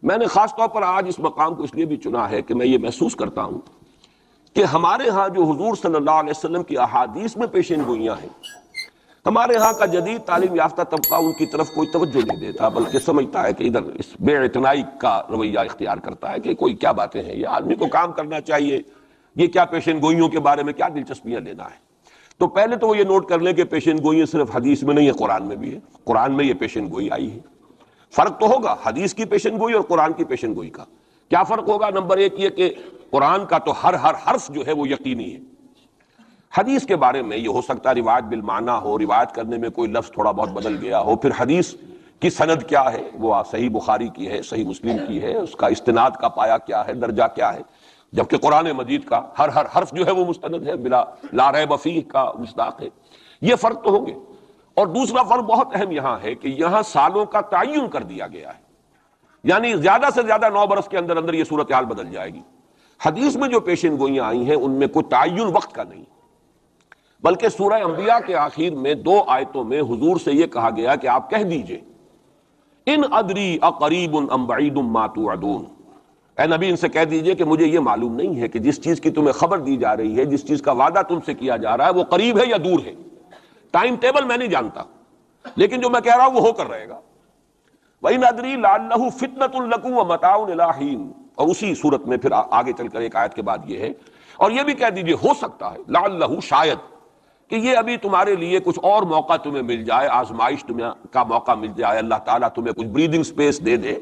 میں نے خاص طور پر آج اس مقام کو اس لیے بھی چنا ہے کہ میں یہ محسوس کرتا ہوں کہ ہمارے ہاں جو حضور صلی اللہ علیہ وسلم کی احادیث میں پیشین گوئیاں ہیں، ہمارے ہاں کا جدید تعلیم یافتہ طبقہ ان کی طرف کوئی توجہ نہیں دیتا، بلکہ سمجھتا ہے کہ ادھر اس بے اعتنائی کا رویہ اختیار کرتا ہے کہ کوئی کیا باتیں ہیں، یہ آدمی کو کام کرنا چاہیے، یہ کیا پیشین گوئیوں کے بارے میں کیا دلچسپیاں لینا ہے۔ تو پہلے تو وہ یہ نوٹ کر لیں کہ پیشین گوئیاں صرف حدیث میں نہیں ہے، قرآن میں بھی ہے، قرآن میں یہ پیشین گوئی آئی ہے۔ فرق تو ہوگا حدیث کی پیشین گوئی اور قرآن کی پیشین گوئی کا۔ کیا فرق ہوگا؟ نمبر ایک یہ کہ قرآن کا تو ہر حرف جو ہے وہ یقینی ہے۔ حدیث کے بارے میں یہ ہو سکتا ہے روایت بالمعنی ہو، روایت کرنے میں کوئی لفظ تھوڑا بہت بدل گیا ہو، پھر حدیث کی سند کیا ہے، وہ صحیح بخاری کی ہے، صحیح مسلم کی ہے، اس کا استناد کا پایا کیا ہے، درجہ کیا ہے، جبکہ قرآن مجید کا ہر حرف جو ہے وہ مستند ہے، بلا لا ریب فیہ کا مصداق ہے۔ یہ فرق تو ہوں گے۔ اور دوسرا فرق بہت اہم یہاں ہے کہ یہاں سالوں کا تعین کر دیا گیا ہے، یعنی زیادہ سے زیادہ 9 برس کے اندر اندر یہ صورتحال بدل جائے گی۔ حدیث میں جو پیشین گوئیاں آئی ہیں ان میں کوئی تعین وقت کا نہیں، بلکہ سورہ انبیاء کے آخر میں 2 آیتوں میں حضور سے یہ کہا گیا کہ آپ کہہ دیجئے ان ادری اقریب ام بعید ما توعدون، اے نبی ان سے کہہ دیجئے کہ مجھے یہ معلوم نہیں ہے کہ جس چیز کی تمہیں خبر دی جا رہی ہے، جس چیز کا وعدہ تم سے کیا جا رہا ہے، وہ قریب ہے یا دور ہے، ٹائم ٹیبل میں نہیں جانتا، لیکن جو میں کہہ رہا ہوں وہ ہو کر رہے گا۔ وَإِنْ أَدْرِي لَعَلَّهُ فِتْنَةٌ لَكُمْ وَمَتَاعٌ إِلَىٰ حِينٍ، اور اسی صورت میں پھر آگے چل کر ایک آیت کے بعد یہ ہے، اور یہ بھی کہہ دیجئے ہو سکتا ہے لعلہ شاید کہ یہ ابھی تمہارے لیے کچھ اور موقع تمہیں مل جائے، آزمائش تمہیں کا موقع مل جائے، اللہ تعالیٰ تمہیں کچھ بریدنگ سپیس دے دے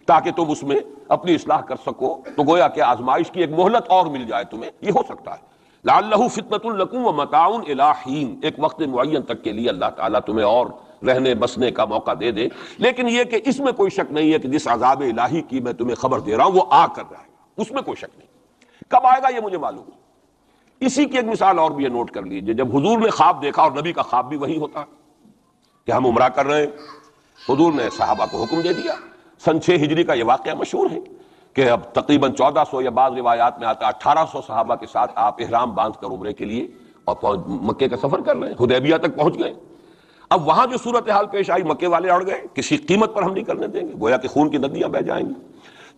تاکہ تم اس میں اپنی اصلاح کر سکو، تو گویا کہ آزمائش کی ایک مہلت اور مل جائے تمہیں، یہ ہو سکتا ہے۔ لعلہ فتنۃ لکم ومتاع الی حین، ایک وقت معین تک کے لیے اللہ تعالیٰ تمہیں اور رہنے بسنے کا موقع دے دے، لیکن یہ کہ اس میں کوئی شک نہیں ہے کہ جس عذاب الہی کی میں تمہیں خبر دے رہا ہوں وہ آ کر رہے گا، اس میں کوئی شک نہیں۔ کب آئے گا یہ مجھے معلوم ہے۔ اسی کی ایک مثال اور بھی ہے، نوٹ کر لیجئے، جب حضور نے خواب دیکھا، اور نبی کا خواب بھی وہی ہوتا ہے کہ ہم عمرہ کر رہے ہیں، حضور نے صحابہ کو حکم دے دیا۔ سن 6 ہجری کا یہ واقعہ مشہور ہے کہ اب تقریباً 1400 یا بعض روایات میں آتا 1800 صحابہ کے ساتھ آپ احرام باندھ کر عمرے کے لیے اور مکے کا سفر کر رہے ہیں، حدیبیہ تک پہنچ گئے۔ اب وہاں جو صورتحال پیش آئی، مکے والے اڑ گئے، کسی قیمت پر ہم نہیں کرنے دیں گے، گویا کہ خون کی ندیاں بہہ جائیں گی۔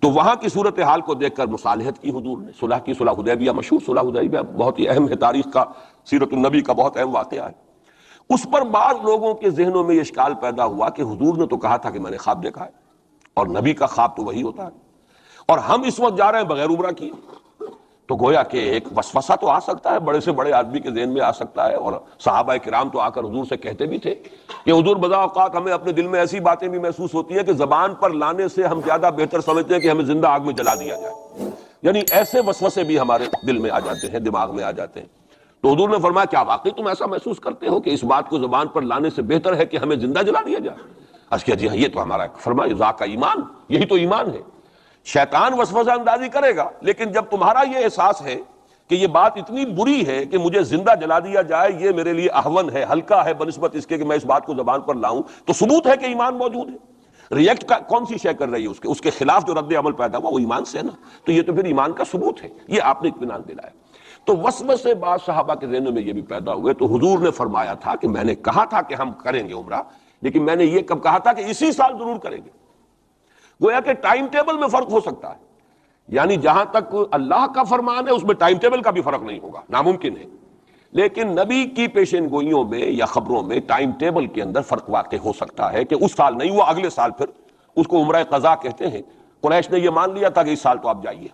تو وہاں کی صورتحال کو دیکھ کر مصالحت کی حضور نے، صلح کی، صلح حدیبیہ مشہور صلح حدیبیہ بہت ہی اہم ہے، تاریخ کا، سیرت النبی کا بہت اہم واقعہ ہے۔ اس پر بعض لوگوں کے ذہنوں میں یہ اشکال پیدا ہوا کہ حضور نے تو کہا تھا کہ میں نے خواب دیکھا ہے، اور نبی کا خواب تو وہی ہوتا ہے، اور ہم اس وقت جا رہے ہیں بغیر عمرہ کیے، تو گویا کہ ایک وسوسہ تو آ سکتا ہے، بڑے سے بڑے آدمی کے ذہن میں آ سکتا ہے۔ اور صحابہ کرام تو آ کر حضور سے کہتے بھی تھے کہ حضور بضا اوقات ہمیں اپنے دل میں ایسی باتیں بھی محسوس ہوتی ہیں کہ زبان پر لانے سے ہم زیادہ بہتر سمجھتے ہیں کہ ہمیں زندہ آگ میں جلا دیا جائے، یعنی ایسے وسوسے بھی ہمارے دل میں آ جاتے ہیں، دماغ میں آ جاتے ہیں۔ تو حضور نے فرمایا کیا واقعی تم ایسا محسوس کرتے ہو کہ اس بات کو زبان پر لانے سے بہتر ہے کہ ہمیں زندہ جلا دیا جائے؟ عرض کیا جی ہاں، یہ تو ہمارا فرمایا ذاک ایمان، یہی تو ایمان ہے۔ شیطان وسوسہ اندازی کرے گا، لیکن جب تمہارا یہ احساس ہے کہ یہ بات اتنی بری ہے کہ مجھے زندہ جلا دیا جائے، یہ میرے لیے اہون ہے، ہلکا ہے بنسبت اس کے کہ میں اس بات کو زبان پر لاؤں، تو ثبوت ہے کہ ایمان موجود ہے۔ ریئیکٹ کا کون سی شے کر رہی ہے اس کے خلاف جو رد عمل پیدا ہوا وہ ایمان سے ہے نا، تو یہ تو پھر ایمان کا ثبوت ہے، یہ آپ نے اطمینان دلایا۔ تو وسوسے بعض صحابہ کے ذہنوں میں یہ بھی پیدا ہوئے، تو حضور نے فرمایا تھا کہ میں نے کہا تھا کہ ہم کریں گے عمرہ، لیکن میں نے یہ کب کہا تھا کہ اسی سال ضرور کریں گے۔ گویا کہ ٹائم ٹیبل میں فرق ہو سکتا ہے، یعنی جہاں تک اللہ کا فرمان ہے اس میں ٹائم ٹیبل کا بھی فرق نہیں ہوگا، ناممکن ہے، لیکن نبی کی پیشین گوئیوں میں یا خبروں میں ٹائم ٹیبل کے اندر فرق واقع ہو سکتا ہے کہ اس سال نہیں ہوا، اگلے سال پھر اس کو عمرہ قضا کہتے ہیں۔ قریش نے یہ مان لیا تھا کہ اس سال تو آپ جائیے،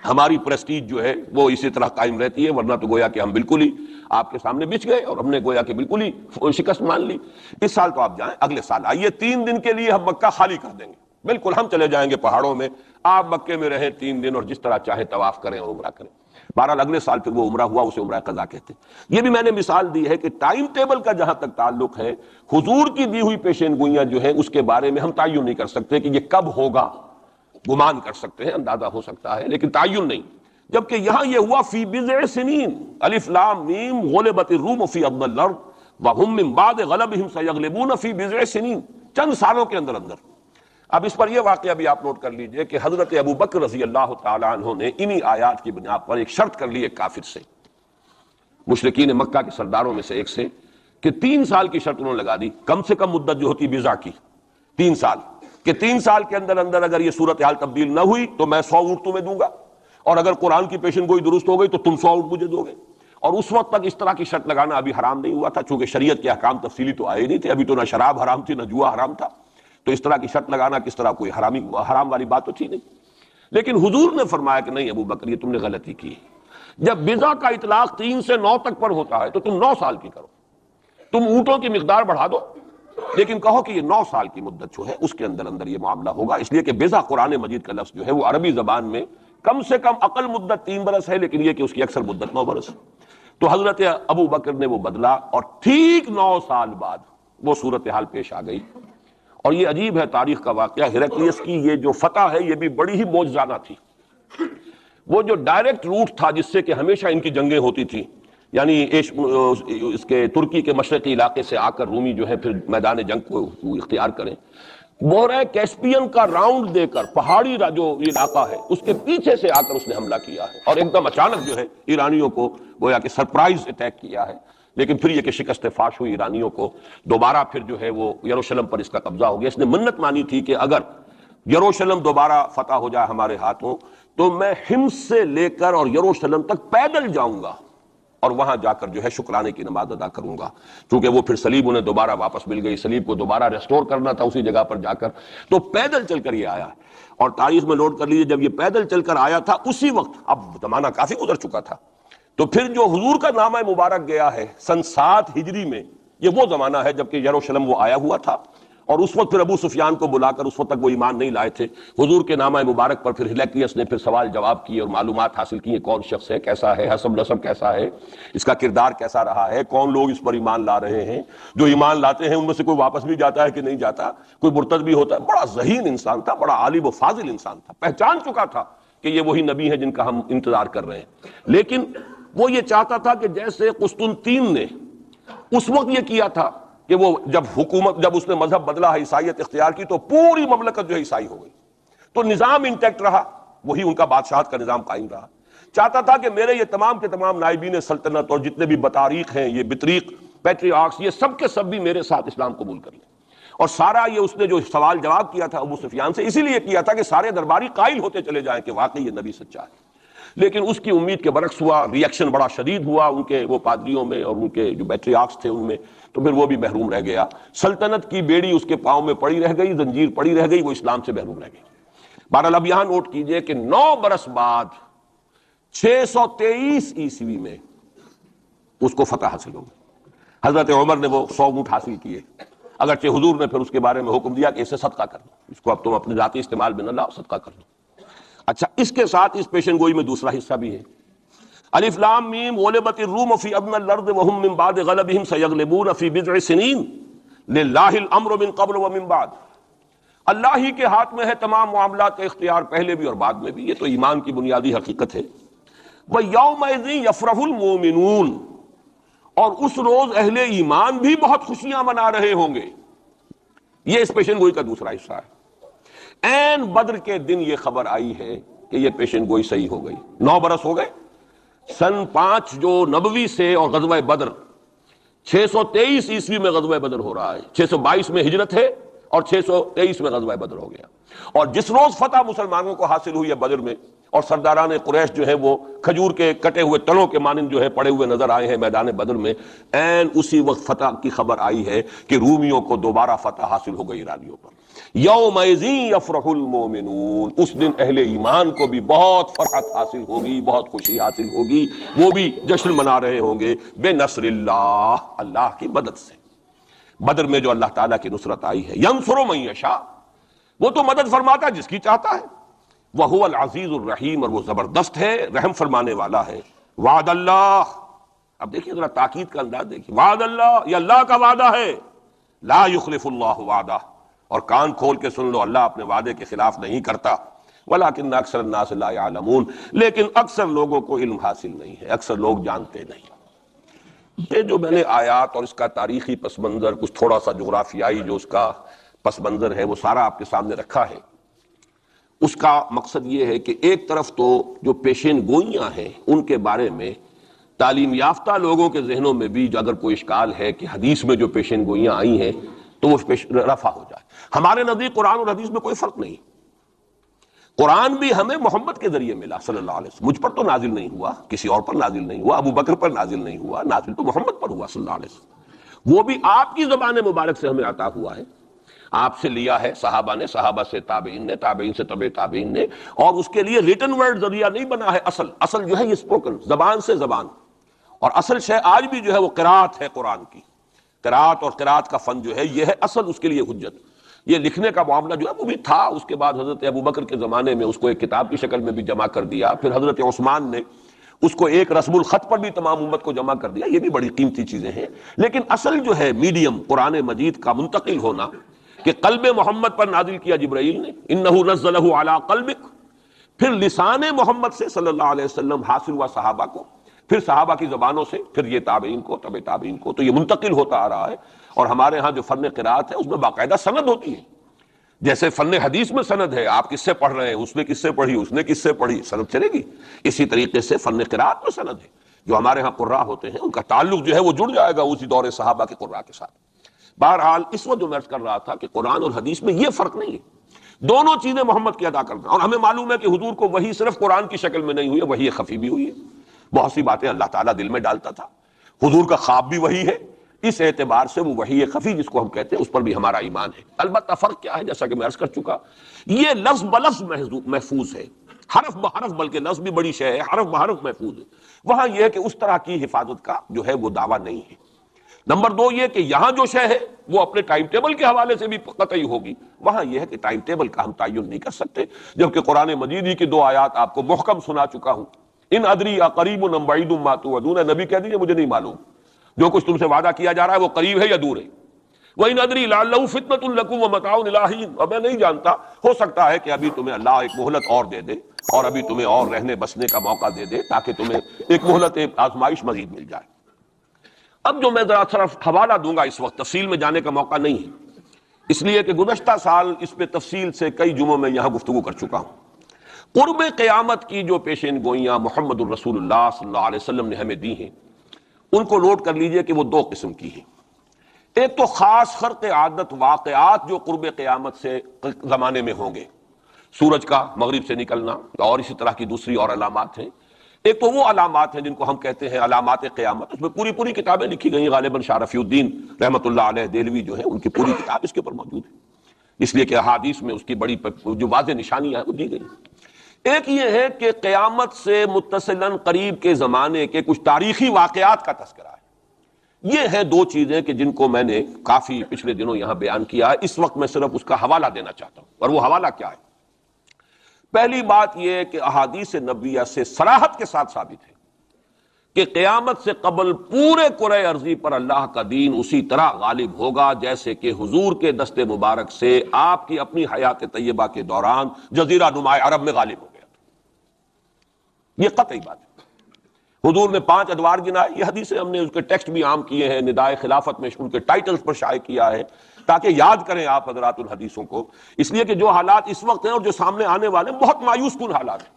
ہماری پریسٹیج جو ہے وہ اسی طرح قائم رہتی ہے، ورنہ تو گویا کہ ہم بالکل ہی آپ کے سامنے بچ گئے اور ہم نے گویا کہ بالکل ہی شکست مان لی۔ اس سال تو آپ جائیں، اگلے سال آئیے، 3 دن کے لیے ہم مکہ خالی کر دیں گے، بالکل ہم چلے جائیں گے پہاڑوں میں، آپ مکے میں رہیں 3 دن اور جس طرح چاہیں طواف کریں اور عمرہ کریں۔ بہرحال اگلے سال پھر وہ عمرہ ہوا، اسے عمرہ قضا کہتے ہیں۔ یہ بھی میں نے مثال دی ہے کہ ٹائم ٹیبل کا جہاں تک تعلق ہے، حضور کی دی ہوئی پیشین گوئیاں جو ہیں اس کے بارے میں ہم تعین نہیں کر سکتے کہ یہ کب ہوگا، گمان کر سکتے ہیں، اندازہ ہو سکتا ہے، لیکن تعین نہیں۔ جبکہ یہاں یہ ہوا فی بضع سنین، الف لام میم غلبت الروم فی ادنی الارض وهم من بعد غلبهم سیغلبون فی بضع سنین، چند سالوں کے اندر اندر۔ اب اس پر یہ واقعہ بھی آپ نوٹ کر لیجئے کہ حضرت ابو بکر رضی اللہ تعالی عنہ نے انہی آیات کی بنا پر ایک شرط کر لی ایک کافر سے، مشرکین مکہ کے سرداروں میں سے ایک سے، کہ 3 سال کی شرط انہوں نے لگا دی، کم سے کم مدت جو ہوتی بضع کی 3 سال، کہ 3 سال کے اندر اندر اگر یہ صورتحال تبدیل نہ ہوئی تو میں 100 اونٹ تمہیں دوں گا، اور اگر قرآن کی پیشن گوئی درست ہو گئی تو تم 100 اونٹ مجھے دو گے۔ اور اس وقت تک اس طرح کی شرط لگانا ابھی حرام نہیں ہوا تھا، چونکہ شریعت کے احکام تفصیلی تو آئے نہیں تھے، ابھی تو نہ شراب حرام تھی نہ جوا حرام تھا، تو اس طرح کی شرط لگانا کس طرح کوئی حرام والی بات تو تھی نہیں۔ لیکن حضور نے فرمایا کہ نہیں ابو بکر، یہ تم نے غلطی کی۔ جب بضع کا اطلاق 3 سے 9 تک پر ہوتا ہے تو تم 9 سال کی کرو، تم اونٹوں کی مقدار بڑھا دو لیکن کہو کہ یہ 9 سال کی مدت جو ہے اس کے اندر اندر یہ معاملہ ہوگا، اس لیے کہ بضع قرآن مجید کا لفظ جو ہے وہ عربی زبان میں کم سے کم اقل مدت 3 برس ہے، لیکن یہ کہ اس کی اکثر مدت 9 برس ہے۔ تو حضرت ابو بکر نے وہ بدلا اور ٹھیک 9 سال بعد وہ صورتحال پیش آ گئی۔ اور یہ عجیب ہے تاریخ کا واقعہ، ہرقلیس کی یہ جو فتح ہے یہ بھی بڑی ہی معجزانہ تھی۔ وہ جو ڈائریکٹ روٹ تھا جس سے کہ ہمیشہ ان کی جنگیں ہوتی تھیں، یعنی اس کے ترکی کے مشرقی علاقے سے آ کر رومی جو ہے پھر میدان جنگ کو اختیار کریں، بحیرہ کیسپین کا راؤنڈ دے کر پہاڑی جو علاقہ ہے اس کے پیچھے سے آ کر اس نے حملہ کیا ہے اور ایک دم اچانک جو ہے ایرانیوں کو گویا کہ سرپرائز اٹیک کیا ہے۔ لیکن پھر یہ کہ شکست فاش ہوئی ایرانیوں کو، دوبارہ پھر جو ہے وہ یروشلم پر اس کا قبضہ ہو گیا۔ اس نے منت مانی تھی کہ اگر یروشلم دوبارہ فتح ہو جائے ہمارے ہاتھوں تو میں حمص سے لے کر اور یروشلم تک پیدل جاؤں گا اور وہاں جا کر جو ہے شکرانے کی نماز ادا کروں گا، کیونکہ وہ پھر صلیب انہیں دوبارہ واپس مل گئی، صلیب کو دوبارہ ریسٹور کرنا تھا اسی جگہ پر جا کر، تو پیدل چل کر یہ آیا ہے۔ اور تاریخ میں نوٹ کر لیجیے جب یہ پیدل چل کر آیا تھا اسی وقت، اب زمانہ کافی گزر چکا تھا، تو پھر جو حضور کا نامہ مبارک گیا ہے سن 7 ہجری میں، یہ وہ زمانہ ہے جبکہ یروشلم وہ آیا ہوا تھا، اور اس وقت پھر ابو سفیان کو بلا کر، اس وقت تک وہ ایمان نہیں لائے تھے، حضور کے نامہ مبارک پر پھر ہرقلیس نے پھر سوال جواب کیے اور معلومات حاصل کی، کون شخص ہے، کیسا ہے، حسب نسب کیسا ہے، اس کا کردار کیسا رہا ہے، کون لوگ اس پر ایمان لا رہے ہیں، جو ایمان لاتے ہیں ان میں سے کوئی واپس بھی جاتا ہے کہ نہیں جاتا، کوئی مرتد بھی ہوتا ہے۔ بڑا ذہین انسان تھا، بڑا عالم و فاضل انسان تھا، پہچان چکا تھا کہ یہ وہی نبی ہے جن کا ہم انتظار کر رہے ہیں۔ لیکن وہ یہ چاہتا تھا کہ جیسے قسطنطین نے اس وقت یہ کیا تھا کہ وہ جب اس نے مذہب بدلا ہے، عیسائیت اختیار کی، تو پوری مملکت جو ہے عیسائی ہو گئی، تو نظام انٹیکٹ رہا، وہی ان کا بادشاہت کا نظام قائم رہا۔ چاہتا تھا کہ میرے یہ تمام کے تمام نائبین سلطنت اور جتنے بھی بطاریق ہیں، یہ بطریق، پیٹریارکس، یہ سب کے سب بھی میرے ساتھ اسلام قبول کر لیں۔ اور سارا یہ اس نے جو سوال جواب کیا تھا ابو سفیان سے، اسی لیے کیا تھا کہ سارے درباری قائل ہوتے چلے جائیں کہ واقعی یہ نبی سچا ہے۔ لیکن اس کی امید کے برعکس ہوا، ری ایکشن بڑا شدید ہوا ان کے وہ پادریوں میں اور ان کے جو پیٹریارکس تھے ان میں، تو پھر وہ بھی محروم رہ گیا۔ سلطنت کی بیڑی اس کے پاؤں میں پڑی رہ گئی، زنجیر پڑی رہ گئی، وہ اسلام سے محروم رہ گئی۔ بہرحال اب یہاں نوٹ کیجئے کہ 9 برس بعد 623 عیسوی میں اس کو فتح حاصل ہو گئی۔ حضرت عمر نے وہ 100 اونٹ حاصل کیے، اگرچہ حضور نے پھر اس کے بارے میں حکم دیا کہ اسے صدقہ کر دو، اس کو اب تم اپنے ذاتی استعمال میں نہ لاؤ، صدقہ کر دو۔ اچھا، اس کے ساتھ اس پیشن گوئی میں دوسرا حصہ بھی ہے۔ الف لام میم غلبت الروم فی ادنى الارض وهم من بعد غلبهم سيغلبون في بضع سنين لله الامر من قبل ومن بعد۔ اللہ ہی کے ہاتھ میں ہے تمام معاملات کا اختیار، پہلے بھی اور بعد میں بھی، یہ تو ایمان کی بنیادی حقیقت ہے۔ وَيَوْمَئِذٍ يَفْرَحُ الْمُؤْمِنُونَ، اور اس روز اہل ایمان بھی بہت خوشیاں منا رہے ہوں گے۔ یہ اس پیشن گوئی کا دوسرا حصہ ہے۔ عین بدر کے دن یہ خبر آئی ہے کہ یہ پیشن گوئی صحیح ہو گئی۔ 9 برس ہو گئے، سن 5 جو نبوی سے اور غزوہ بدر 623 عیسوی میں غزوہ بدر ہو رہا ہے، 622 میں ہجرت ہے اور 623 میں غزوہ بدر ہو گیا۔ اور جس روز فتح مسلمانوں کو حاصل ہوئی ہے بدر میں، اور سرداران قریش جو ہیں وہ کھجور کے کٹے ہوئے تنوں کے مانند جو ہے پڑے ہوئے نظر آئے ہیں میدان بدر میں، عین اسی وقت فتح کی خبر آئی ہے کہ رومیوں کو دوبارہ فتح حاصل ہو گئی ایرانیوں پر۔ یومئذ یفرح المؤمنون، اس دن اہل ایمان کو بھی بہت فرحت حاصل ہوگی، بہت خوشی حاصل ہوگی، وہ بھی جشن منا رہے ہوں گے بنصر اللہ، اللہ کی مدد سے۔ بدر میں جو اللہ تعالیٰ کی نصرت آئی ہے، ینصر من یشاء، وہ تو مدد فرماتا ہے جس کی چاہتا ہے، وَهُوَ الْعَزِيزُ الرَّحِيمُ، اور وہ زبردست ہے، رحم فرمانے والا ہے۔ وعد اللہ، اب دیکھیے ذرا تاکید کا انداز دیکھیے، وعد اللہ، یہ اللہ کا وعدہ ہے، لا یخلف اللہ وعدہ، اور کان کھول کے سن لو، اللہ اپنے وعدے کے خلاف نہیں کرتا۔ وَلَٰكِنَّ أَكْثَرَ النَّاسِ لَا يَعْلَمُونَ، لیکن اکثر لوگوں کو علم حاصل نہیں ہے، اکثر لوگ جانتے نہیں۔ یہ جو میں نے آیات اور اس کا تاریخی پس منظر، کچھ تھوڑا سا جغرافیائی جو اس کا پس منظر ہے وہ سارا آپ کے سامنے رکھا ہے، اس کا مقصد یہ ہے کہ ایک طرف تو جو پیشین گوئیاں ہیں ان کے بارے میں تعلیم یافتہ لوگوں کے ذہنوں میں بھی اگر کوئی اشکال ہے کہ حدیث میں جو پیشین گوئیاں آئی ہیں تو وہ رفع ہو جائے. ہمارے نزدیک قرآن اور حدیث میں کوئی فرق نہیں. قرآن بھی ہمیں محمد کے ذریعے ملا صلی اللہ علیہ وسلم. مجھ پر تو نازل نہیں ہوا، کسی اور پر نازل نہیں ہوا، ابو بکر پر نازل نہیں ہوا، نازل تو محمد پر ہوا صلی اللہ علیہ وسلم. وہ بھی آپ کی زبان مبارک سے ہمیں عطا ہوا ہے. آپ سے لیا ہے صحابہ نے، صحابہ سے تابعین نے، تابعین سے تبع تابعین نے، اور اس کے لیے ریٹن ورڈ ذریعہ نہیں بنا ہے. اصل جو ہے یہ اسپوکن، زبان سے زبان. اور اصل شے آج بھی جو ہے وہ قرات ہے قرآن کی. قرات اور قرات کا فن جو ہے یہ ہے اصل اس کے لیے حجت. یہ لکھنے کا معاملہ جو ہے وہ بھی تھا. اس کے بعد حضرت ابو بکر کے زمانے میں اس کو ایک کتاب کی شکل میں بھی جمع کر دیا. پھر حضرت عثمان نے اس کو ایک رسم الخط پر بھی تمام امت کو جمع کر دیا. یہ بھی بڑی قیمتی چیزیں ہیں. لیکن اصل جو ہے میڈیم قرآن مجید کا منتقل ہونا کہ قلب محمد پر نازل کیا جبرائیل نے، انہ نزلہ علی قلبک، پھر لسان محمد سے صلی اللہ علیہ وسلم حاصل ہوا صحابہ کو، پھر صحابہ کی زبانوں سے، پھر یہ تابعین کو، تبع تابعین کو. تو یہ منتقل ہوتا آ رہا ہے. اور ہمارے ہاں جو فن قرات ہے اس میں باقاعدہ سند ہوتی ہے. جیسے فن حدیث میں سند ہے، آپ کس سے پڑھ رہے ہیں، اس نے کس سے پڑھی، اس نے کس سے پڑھی، سند چلے گی. اسی طریقے سے فن قرات میں سند ہے. جو ہمارے ہاں قراء ہوتے ہیں ان کا تعلق جو ہے وہ جڑ جائے گا اسی دور صحابہ کے قراء کے ساتھ. بہرحال اس وقت جو میں عرض کر رہا تھا کہ قرآن اور حدیث میں یہ فرق نہیں ہے. دونوں چیزیں محمد کی ادا کرنا. اور ہمیں معلوم ہے کہ حضور کو وحی صرف قرآن کی شکل میں نہیں ہوئی ہے، وحی خفی بھی ہوئی ہے. بہت سی باتیں اللہ تعالیٰ دل میں ڈالتا تھا. حضور کا خواب بھی وحی ہے. اس اعتبار سے وہ وحی خفی جس کو ہم کہتے ہیں اس پر بھی ہمارا ایمان ہے. البتہ فرق کیا ہے، جیسا کہ میں عرض کر چکا، یہ لفظ بلفظ محفوظ ہے، حرف بحرف، بلکہ لفظ بھی بڑی شے ہے، حرف بحرف محفوظ ہے. وہاں یہ ہے کہ اس طرح کی حفاظت کا جو ہے وہ دعویٰ نہیں ہے. نمبر دو یہ کہ یہاں جو شے ہے وہ اپنے ٹائم ٹیبل کے حوالے سے بھی قطعی ہوگی. وہاں یہ ہے کہ ٹائم ٹیبل کا ہم تعین نہیں کر سکتے. جبکہ قرآن مجید ہی کی 2 آیات آپ کو محکم سنا چکا ہوں. ان ادری اقریب ام بعید ما توعدون، نبی کہہ دیجیے مجھے نہیں معلوم جو کچھ تم سے وعدہ کیا جا رہا ہے وہ قریب ہے یا دور ہے. وَإِنْ أَدْرِي لَعَلَّهُ فِتْنَةٌ لَكُمْ وَمَتَاعٌ إِلَىٰ حِينٍ، اور میں نہیں جانتا، ہو سکتا ہے کہ ابھی تمہیں اللہ ایک مہلت اور دے دے اور ابھی تمہیں اور رہنے بسنے کا موقع دے دے تاکہ تمہیں ایک مہلت آزمائش مزید مل جائے. اب جو میں ذرا صرف حوالہ دوں گا، اس وقت تفصیل میں جانے کا موقع نہیں ہے، اس لیے کہ گزشتہ سال اس پہ تفصیل سے کئی جمعوں میں یہاں گفتگو کر چکا ہوں. قرب قیامت کی جو پیشین گوئیاں محمد الرسول اللہ صلی اللہ علیہ وسلم نے ہمیں دی ہیں، ان کو نوٹ کر لیجئے کہ وہ 2 قسم کی ہیں. ایک تو خاص خرق عادت واقعات جو قرب قیامت سے زمانے میں ہوں گے، سورج کا مغرب سے نکلنا اور اسی طرح کی دوسری اور علامات ہیں. ایک تو وہ علامات ہیں جن کو ہم کہتے ہیں علامات قیامت. اس میں پوری کتابیں لکھی گئی ہیں. غالباً شاہ رفیع الدین رحمۃ اللہ علیہ دہلوی جو ہے ان کی پوری کتاب اس کے اوپر موجود ہے، اس لیے کہ احادیث میں اس کی بڑی جو واضح نشانیاں ہیں وہ دی گئی. ایک یہ ہے کہ قیامت سے متصلاً قریب کے زمانے کے کچھ تاریخی واقعات کا تذکرہ ہے. یہ ہیں 2 چیزیں کہ جن کو میں نے کافی پچھلے دنوں یہاں بیان کیا ہے. اس وقت میں صرف اس کا حوالہ دینا چاہتا ہوں. اور وہ حوالہ کیا ہے؟ پہلی بات یہ ہے کہ احادیث نبویہ سے صراحت کے ساتھ ثابت ہے کہ قیامت سے قبل پورے کرۂ ارضی پر اللہ کا دین اسی طرح غالب ہوگا جیسے کہ حضور کے دست مبارک سے آپ کی اپنی حیات طیبہ کے دوران جزیرہ نما عرب میں غالب ہو گیا تھا. یہ قطعی بات ہے. حضور نے 5 ادوار گنائے. یہ حدیثیں ہم نے اس کے ٹیکسٹ بھی عام کیے ہیں، ندائے خلافت میں ان کے ٹائٹلز پر شائع کیا ہے تاکہ یاد کریں آپ حضرات الحدیثوں کو. اس لیے کہ جو حالات اس وقت ہیں اور جو سامنے آنے والے ہیں بہت مایوس کن حالات ہیں.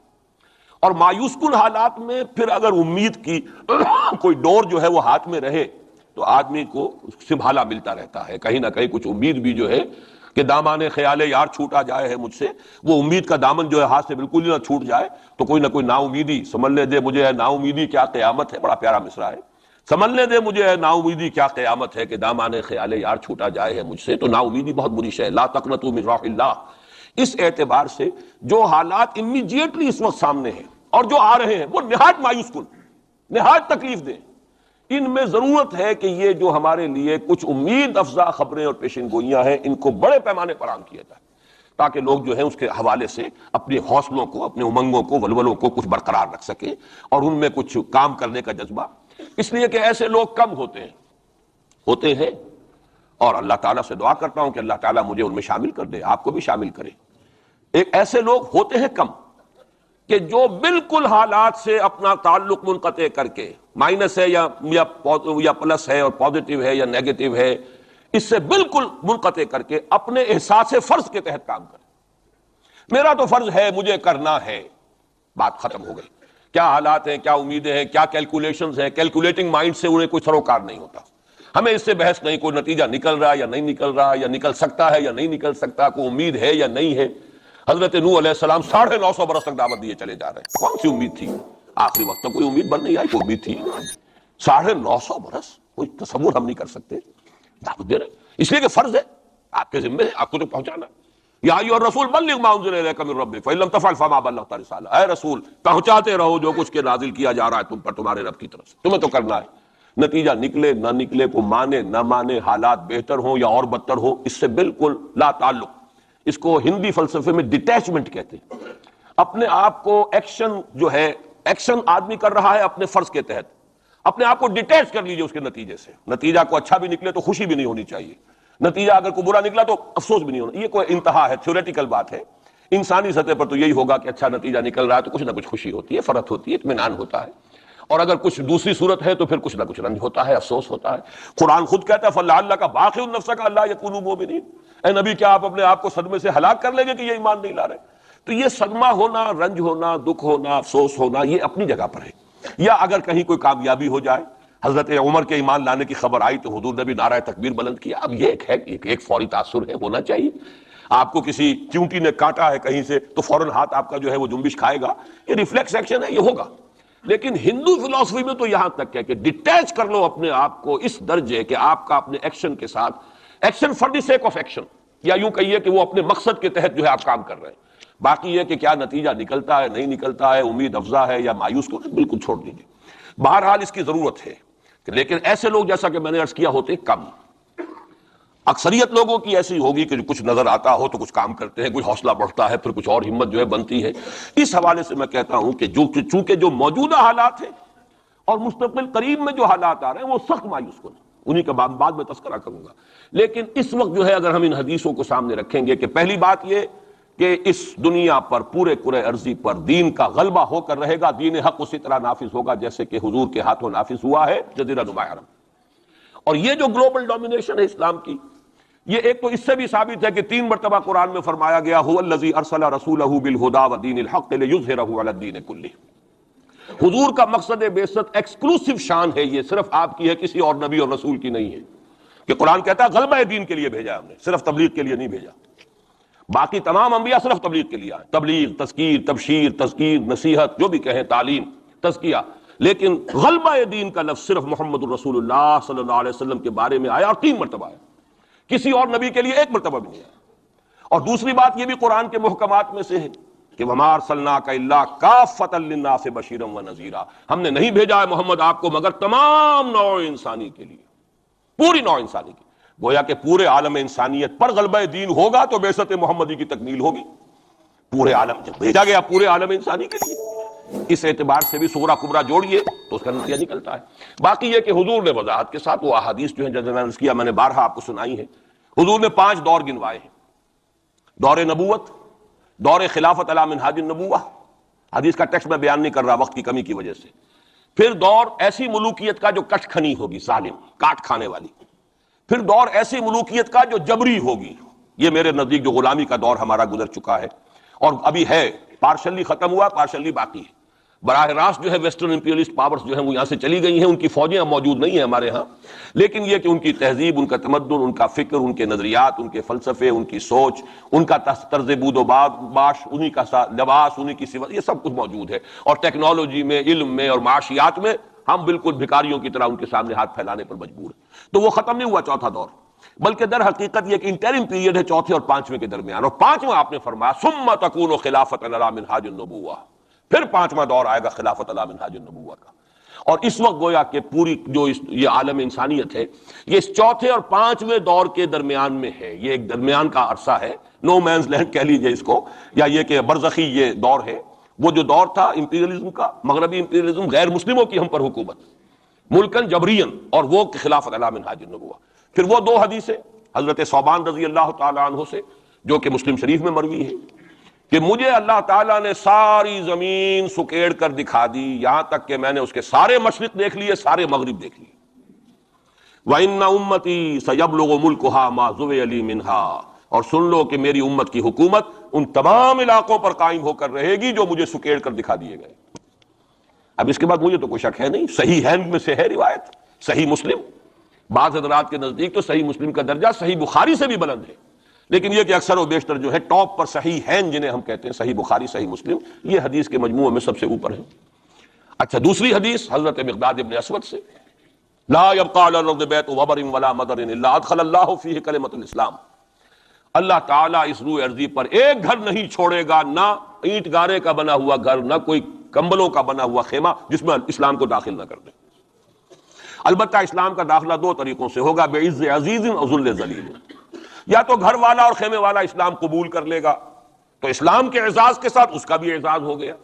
اور مایوس کن حالات میں پھر اگر امید کی کوئی ڈور جو ہے وہ ہاتھ میں رہے تو آدمی کو سنبھالا ملتا رہتا ہے. کہیں نہ کہیں کچھ امید بھی جو ہے کہ دامان خیال یار چھوٹا جائے ہے مجھ سے، وہ امید کا دامن جو ہے ہاتھ سے بالکل ہی نہ چھوٹ جائے تو کوئی نہ کوئی نا امیدی سمجھنے دے مجھے ہے. نا امیدی کیا قیامت ہے، بڑا پیارا مصرع ہے. سمجھنے دے مجھے ہے نا امیدی کیا قیامت ہے کہ دامان خیال یار چھوٹا جائے ہے مجھ سے. تو نا امیدی بہت بری شے ہے. لا تقنطوا من رحمۃ اللہ. اس اعتبار سے جو حالات امیڈیٹلی اس وقت سامنے ہیں اور جو آ رہے ہیں وہ نہایت مایوس کن، نہایت تکلیف دہ. ان میں ضرورت ہے کہ یہ جو ہمارے لیے کچھ امید افزا خبریں اور پیشن گوئیاں ہیں ان کو بڑے پیمانے پر عام کیا جائے تاکہ لوگ جو ہیں اس کے حوالے سے اپنے حوصلوں کو، اپنے امنگوں کو، ولولوں کو کچھ برقرار رکھ سکیں اور ان میں کچھ کام کرنے کا جذبہ. اس لیے کہ ایسے لوگ کم ہوتے ہیں اور اللہ تعالیٰ سے دعا کرتا ہوں کہ اللہ تعالیٰ مجھے ان میں شامل کر دے، آپ کو بھی شامل کرے. ایسے لوگ ہوتے ہیں کم کہ جو بالکل حالات سے اپنا تعلق منقطع کر کے، مائنس ہے یا پلس ہے اور پازیٹیو ہے یا نیگیٹو ہے، اس سے بالکل منقطع کر کے اپنے احساس فرض کے تحت کام کرے. میرا تو فرض ہے، مجھے کرنا ہے، بات ختم ہو گئی. کیا حالات ہیں، کیا امیدیں ہیں، کیا کیلکولیشنز ہیں، کیلکولیٹنگ مائنڈ سے انہیں کوئی سروکار نہیں ہوتا. ہمیں اس سے بحث نہیں، کوئی نتیجہ نکل رہا ہے یا نہیں نکل رہا، یا نکل سکتا ہے یا نہیں نکل سکتا، کوئی امید ہے یا نہیں ہے۔ حضرت نوح علیہ السلام 950 برس تک دعوت دیے چلے جا رہے ہیں، کون سی امید تھی؟ آخری وقت تک کوئی امید بن نہیں آئی، کوئی امید تھی؟ 950 برس، کوئی تصور ہم نہیں کر سکتے دعوت دے رہے، اس لیے کہ فرض ہے، آپ کے ذمے ہے، آپ کو تو پہنچانا۔ یا ایھا الرسول بلغ ما انزل الیک من ربک فإن لم تفعل فما بلغت رسالہ، اے رسول پہنچاتے رہو جو کچھ کے نازل کیا جا رہا ہے تم پر تمہارے رب کی طرف سے، تمہیں تو کرنا ہے۔ نتیجہ نکلے نہ نکلے، کو مانے نہ مانے، حالات بہتر ہوں یا اور بدتر ہو، اس سے بالکل لا تعلق۔ اس کو ہندی فلسفے میں ڈیٹیچمنٹ کہتے ہیں۔ اپنے آپ کو ایکشن جو ہے، ایکشن آدمی کر رہا ہے اپنے فرض کے تحت، اپنے آپ کو ڈیٹیچ کر لیجئے اس کے نتیجے سے۔ نتیجہ کو اچھا بھی نکلے تو خوشی بھی نہیں ہونی چاہیے، نتیجہ اگر کوئی برا نکلا تو افسوس بھی نہیں ہونا۔ یہ کوئی انتہا ہے، تھیوریٹیکل بات ہے۔ انسانی سطح پر تو یہی ہوگا کہ اچھا نتیجہ نکل رہا ہے تو کچھ نہ کچھ خوشی ہوتی ہے، فرحت ہوتی ہے، اطمینان ہوتا ہے، اور اگر کچھ دوسری صورت ہے تو پھر کچھ نہ کچھ رنج ہوتا ہے، افسوس ہوتا ہے۔ قرآن خود کہتا ہے فَلَعَلَّكَ بَاخِعٌ نَفْسَكَ أَلَّا يَكُونُوا مُؤْمِنِينَ، اے نبی کیا آپ اپنے آپ کو صدمے سے ہلاک کر لیں گے کہ یہ ایمان نہیں لا رہے؟ تو یہ صدمہ ہونا، رنج ہونا، دکھ ہونا، افسوس ہونا، یہ اپنی جگہ پر ہے۔ یا اگر کہیں کوئی کامیابی ہو جائے، حضرت عمر کے ایمان لانے کی خبر آئی تو حضور نے بھی نعرہ تکبیر بلند کیا، اب یہ ایک فوری تاثر ہے، ہونا چاہیے۔ آپ کو کسی چیونٹی نے کاٹا ہے کہیں سے تو فوراً ہاتھ آپ کا جو ہے وہ جنبش کھائے گا، یہ ریفلیکس ایکشن ہے، یہ ہوگا۔ لیکن ہندو فلسفی میں تو یہاں تک ہے کہ ڈیٹیچ کر لو اپنے آپ کو اس درجے کہ آپ کا اپنے ایکشن کے ساتھ، action for the sake of action, یا یوں کہیے کہ وہ اپنے مقصد کے تحت جو ہے آپ کام کر رہے ہیں۔ باقی یہ کہ کیا نتیجہ نکلتا ہے نہیں نکلتا ہے، امید افزا ہے یا مایوس کو، بالکل چھوڑ دیجیے۔ بہرحال اس کی ضرورت ہے، لیکن ایسے لوگ جیسا کہ میں نے عرض کیا ہوتے کم۔ اکثریت لوگوں کی ایسی ہوگی کہ کچھ نظر آتا ہو تو کچھ کام کرتے ہیں، کچھ حوصلہ بڑھتا ہے، پھر کچھ اور ہمت جو ہے بنتی ہے۔ اس حوالے سے میں کہتا ہوں کہ چونکہ جو موجودہ حالات ہیں اور مستقبل قریب میں جو حالات آ رہے ہیں وہ سخت مایوس کن ہیں، انہی کا بعد میں تذکرہ کروں گا۔ لیکن اس وقت جو ہے اگر ہم ان حدیثوں کو سامنے رکھیں گے کہ پہلی بات یہ کہ اس دنیا پر، پورے کرۂ ارضی پر دین کا غلبہ ہو کر رہے گا، دین حق اسی طرح نافذ ہوگا جیسے کہ حضور کے ہاتھوں نافذ ہوا ہے جزیرہ نما عرب۔ اور یہ جو گلوبل ڈومینیشن ہے اسلام کی، یہ ایک تو اس سے بھی ثابت ہے کہ 3 مرتبہ قرآن میں فرمایا گیا هو الذی ارسل رسولہ بالہدی ودین الحق لیظہرہ علی الدین کلہ۔ حضور کا مقصد بعثت ایکسکلوسیو شان ہے، یہ صرف آپ کی ہے، کسی اور نبی اور رسول کی نہیں ہے، کہ قرآن کہتا ہے غلبہ دین کے لیے بھیجا ہم نے، صرف تبلیغ کے لیے نہیں بھیجا۔ باقی تمام انبیاء صرف تبلیغ کے لیے آئے، تبلیغ، تذکیر، تبشیر، تذکیر، نصیحت، جو بھی کہیں، تعلیم، تزکیہ۔ لیکن غلبہ دین کا لفظ صرف محمد الرسول اللہ صلی اللہ علیہ وسلم کے بارے میں آیا اور 3 مرتبہ آیا، کسی اور نبی کے لیے 1 مرتبہ بھی نہیں آیا۔ اور دوسری بات یہ بھی قرآن کے محکمات میں سے ہے کہ وَمَا أَرْسَلْنَاكَ إِلَّا كَافَّةً لِلنَّاسِ بَشِيرًا وَنَذِيرًا، ہم نے نہیں بھیجا ہے محمد آپ کو مگر تمام نوع انسانی کے لیے، پوری نوع انسانی کی۔ گویا کہ پورے عالم انسانیت پر غلبہ دین ہوگا تو بعثت محمدی کی تکمیل ہوگی۔ پورے عالم جب بھیجا گیا پورے عالم انسانی کے لیے، اس اعتبار سے بھی صغرا کبرا جوڑیے تو اس کا نتیجہ نکلتا ہے۔ باقی یہ کہ حضور نے وضاحت کے ساتھ وہ احادیث جو ہیں جیسے میں نے عرض کیا، میں نے بارہا آپ کو سنائی ہے، حضور نے 5 دور گنوائے ہیں: دور نبوت، دور خلافت علی منہاج النبوہ، حدیث کا ٹیکسٹ میں بیان نہیں کر رہا وقت کی کمی کی وجہ سے، پھر دور ایسی ملوکیت کا جو کٹ کھنی ہوگی، ظالم، کاٹ کھانے والی، پھر دور ایسی ملوکیت کا جو جبری ہوگی، یہ میرے نزدیک جو غلامی کا دور ہمارا گزر چکا ہے اور ابھی ہے، پارشلی ختم ہوا، پارشلی باقی ہے۔ براہ راست جو ہے ویسٹرن امپیریلسٹ پاورز جو ہیں وہ یہاں سے چلی گئی ہیں، ان کی فوجیں اب موجود نہیں ہیں ہمارے ہاں، لیکن یہ کہ ان کی تہذیب، ان کا تمدن، ان کا فکر، ان کے نظریات، ان کے فلسفے، ان کی سوچ، ان کا طرز بود و باش، انہی کا لباس، انہی کی صفت، یہ سب کچھ موجود ہے۔ اور ٹیکنالوجی میں، علم میں اور معاشیات میں ہم بالکل بھکاریوں کی طرح ان کے سامنے ہاتھ پھیلانے پر مجبور ہیں۔ تو وہ ختم نہیں ہوا چوتھا دور، بلکہ در حقیقت یہ ایک انٹرم پیریڈ ہے چوتھے اور 5ویں کے درمیان۔ اور 5واں آپ نے فرمایا ثم تکون خلافۃ علی منہاج النبوہ، پھر 5واں دور آئے گا خلافت علی منہاج النبوہ کا۔ اور اس وقت گویا کہ پوری جو یہ عالم انسانیت ہے یہ اس چوتھے اور 5ویں دور کے درمیان میں ہے، یہ ایک درمیان کا عرصہ ہے، نو مینز لینڈ کہہ لیجئے اس کو، یا یہ کہ برزخی یہ دور ہے۔ وہ جو دور تھا امپیریلزم کا، مغربی امپیریلزم، غیر مسلموں کی ہم پر حکومت، ملکن جبرین، اور وہ خلافت علی منہاج النبوہ۔ پھر وہ 2 حدیثیں حضرت ثوبان رضی اللہ تعالی عنہ سے جو کہ مسلم شریف میں مروی ہے کہ مجھے اللہ تعالیٰ نے ساری زمین سکیڑ کر دکھا دی، یہاں تک کہ میں نے اس کے سارے مشرق دیکھ لیے، سارے مغرب دیکھ لیے۔ وَإِنَّ أُمَّتِي سَيَبْلُغُ مُلْكُهَا مَا زُوِيَ لِي مِنْهَا، اور سن لو کہ میری امت کی حکومت ان تمام علاقوں پر قائم ہو کر رہے گی جو مجھے سکیڑ کر دکھا دیے گئے۔ اب اس کے بعد مجھے تو کوئی شک ہے نہیں، صحیح ہینڈ میں سے ہے روایت، صحیح مسلم، بعض حضرات کے نزدیک تو صحیح مسلم کا درجہ صحیح بخاری سے بھی بلند ہے، لیکن یہ کہ اکثر و بیشتر جو ہے ٹاپ پر صحیح ہیں جنہیں ہم کہتے ہیں صحیح بخاری صحیح مسلم، یہ حدیث کے مجموعے میں سب سے اوپر ہے۔ اچھا، دوسری حدیث حضرت مقداد ابن اسود سے، لا يبقى على الارض بیت وبر ولا مدر الا ادخل اللہ فیہ کلمۃ الاسلام، اللہ تعالیٰ اس روئے ارضی پر ایک گھر نہیں چھوڑے گا، نہ اینٹ گارے کا بنا ہوا گھر، نہ کوئی کمبلوں کا بنا ہوا خیمہ جس میں اسلام کو داخل نہ کر دے۔ البتہ اسلام کا داخلہ دو طریقوں سے ہوگا، بعز عزیز و ذل ذلیل، یا تو گھر والا اور خیمے والا اسلام قبول کر لے گا تو اسلام کے اعزاز کے ساتھ اس کا بھی اعزاز ہو گیا،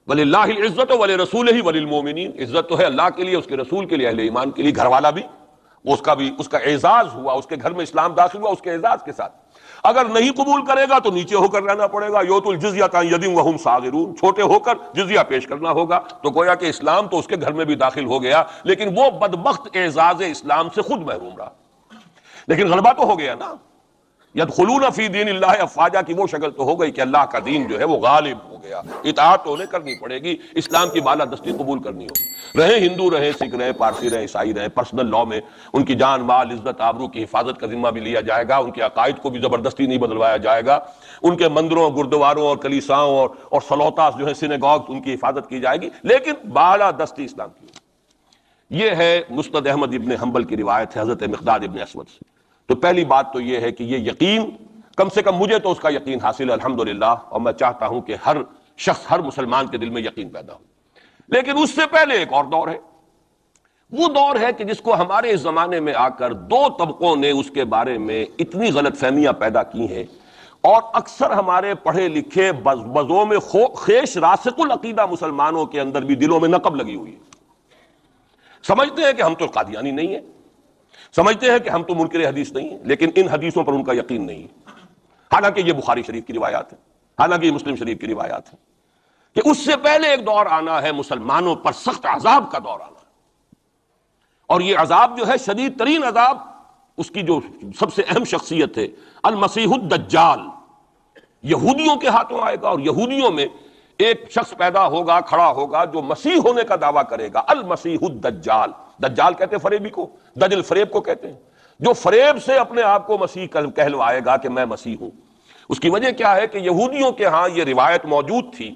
وَلِلَّهِ الْعِزَّةُ وَلِرَسُولِهِ وَلِلْمُؤْمِنِينَ، عزت تو ہے اللہ کے لیے، اس کے رسول کے لیے، اہل ایمان کے لیے، گھر والا بھی اس کا اعزاز ہوا، اس کے گھر میں اسلام داخل ہوا اس کے اعزاز کے ساتھ۔ اگر نہیں قبول کرے گا تو نیچے ہو کر رہنا پڑے گا، یؤتوا الجزیۃ عن یدٍ وہم صاغرون، چھوٹے ہو کر جزیہ پیش کرنا ہوگا۔ تو گویا کہ اسلام تو اس کے گھر میں بھی داخل ہو گیا، لیکن وہ بدبخت اعزاز اسلام سے خود محروم رہا، لیکن غلبہ تو ہو گیا نا۔ یدخلون فی دین اللہ افواجہ کی وہ شکل تو ہو گئی کہ اللہ کا دین جو ہے وہ غالب ہو گیا، اطاعت تو انہیں کرنی پڑے گی، اسلام کی بالادستی قبول کرنی ہوگی، رہیں ہندو رہیں سکھ رہیں پارسی رہیں عیسائی رہیں، پرسنل لاء میں ان کی جان مال عزت آبرو کی حفاظت کا ذمہ بھی لیا جائے گا، ان کے عقائد کو بھی زبردستی نہیں بدلوایا جائے گا، ان کے مندروں گردواروں اور کلیساؤں اور سلوتاس جو ہے سینیگاگ ان کی حفاظت کی جائے گی، لیکن بالادستی اسلام کی۔ یہ ہے مسند احمد ابن حنبل کی روایت ہے حضرت مقداد ابن اسود سے۔ تو پہلی بات تو یہ ہے کہ یہ یقین، کم سے کم مجھے تو اس کا یقین حاصل ہے الحمدللہ، اور میں چاہتا ہوں کہ ہر شخص، ہر مسلمان کے دل میں یقین پیدا ہو۔ لیکن اس سے پہلے ایک اور دور ہے، وہ دور ہے کہ جس کو ہمارے اس زمانے میں آ کر دو طبقوں نے اس کے بارے میں اتنی غلط فہمیاں پیدا کی ہیں، اور اکثر ہمارے پڑھے لکھے بزوں میں خیش راسخ العقیدہ مسلمانوں کے اندر بھی دلوں میں نقب لگی ہوئی ہے۔ سمجھتے ہیں کہ ہم تو قادیانی نہیں ہیں، سمجھتے ہیں کہ ہم تو منکر حدیث نہیں ہیں، لیکن ان حدیثوں پر ان کا یقین نہیں ہے، حالانکہ یہ بخاری شریف کی روایات ہیں، حالانکہ یہ مسلم شریف کی روایات ہیں، کہ اس سے پہلے ایک دور آنا ہے مسلمانوں پر سخت عذاب کا دور آنا ہے، اور یہ عذاب جو ہے شدید ترین عذاب، اس کی جو سب سے اہم شخصیت ہے المسیح الدجال، یہودیوں کے ہاتھوں آئے گا، اور یہودیوں میں ایک شخص پیدا ہوگا، کھڑا ہوگا جو مسیح ہونے کا دعویٰ کرے گا، المسیح الدجال۔ دجال کہتے ہیں فریبی کو، دجل فریب کو کہتے ہیں، جو فریب سے اپنے آپ کو مسیح کہلوائے گا کہ میں مسیح ہوں۔ اس کی وجہ کیا ہے کہ یہودیوں کے ہاں یہ روایت موجود تھی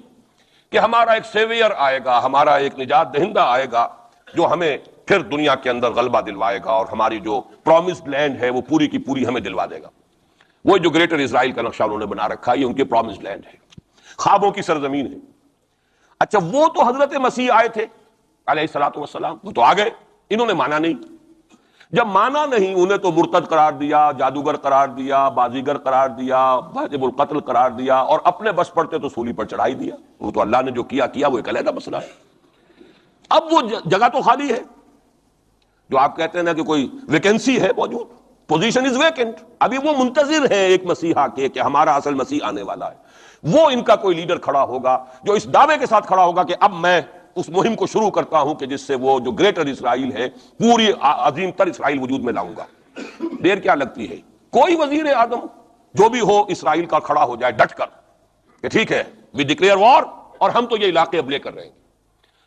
کہ ہمارا ایک سیویئر آئے گا، ہمارا ایک نجات دہندہ آئے گا جو ہمیں پھر دنیا کے اندر غلبہ دلوائے گا، اور ہماری جو پرومسڈ لینڈ ہے وہ پوری کی پوری ہمیں دلوا دے گا۔ وہ جو گریٹر اسرائیل کا نقشہ انہوں نے بنا رکھا ہے، یہ ان کی پرومسڈ لینڈ ہے، خوابوں کی سرزمین ہے۔ اچھا، وہ تو حضرت مسیح آئے تھے علیہ الصلوۃ والسلام، وہ تو آ گئے، انہوں نے مانا نہیں۔ جب مانا نہیں، انہیں تو مرتد قرار دیا، جادوگر قرار دیا، بازیگر قرار دیا، واجب القتل قرار دیا، اور اپنے بس پڑتے تو سولی پر چڑھائی دیا۔ وہ تو اللہ نے جو کیا وہ ایک علیحدہ مسئلہ ہے۔ اب وہ جگہ تو خالی ہے، جو آپ کہتے ہیں نا کہ کوئی ویکینسی ہے موجود، پوزیشن از ویکنٹ، ابھی وہ منتظر ہے ایک مسیحا کے کہ ہمارا اصل مسیح آنے والا ہے۔ وہ ان کا کوئی لیڈر کھڑا ہوگا جو اس دعوے کے ساتھ کھڑا ہوگا کہ اب میں اس مہم کو شروع کرتا ہوں کہ جس سے وہ جو گریٹر اسرائیل ہے، پوری عظیم تر اسرائیل وجود میں لاؤں گا۔ دیر کیا لگتی ہے، کوئی وزیر اعظم جو بھی ہو اسرائیل کا کھڑا ہو جائے ڈٹ کر کہ ٹھیک ہے وی ڈکلیئر وار، اور ہم تو یہ علاقے اب لے کر رہیں گے،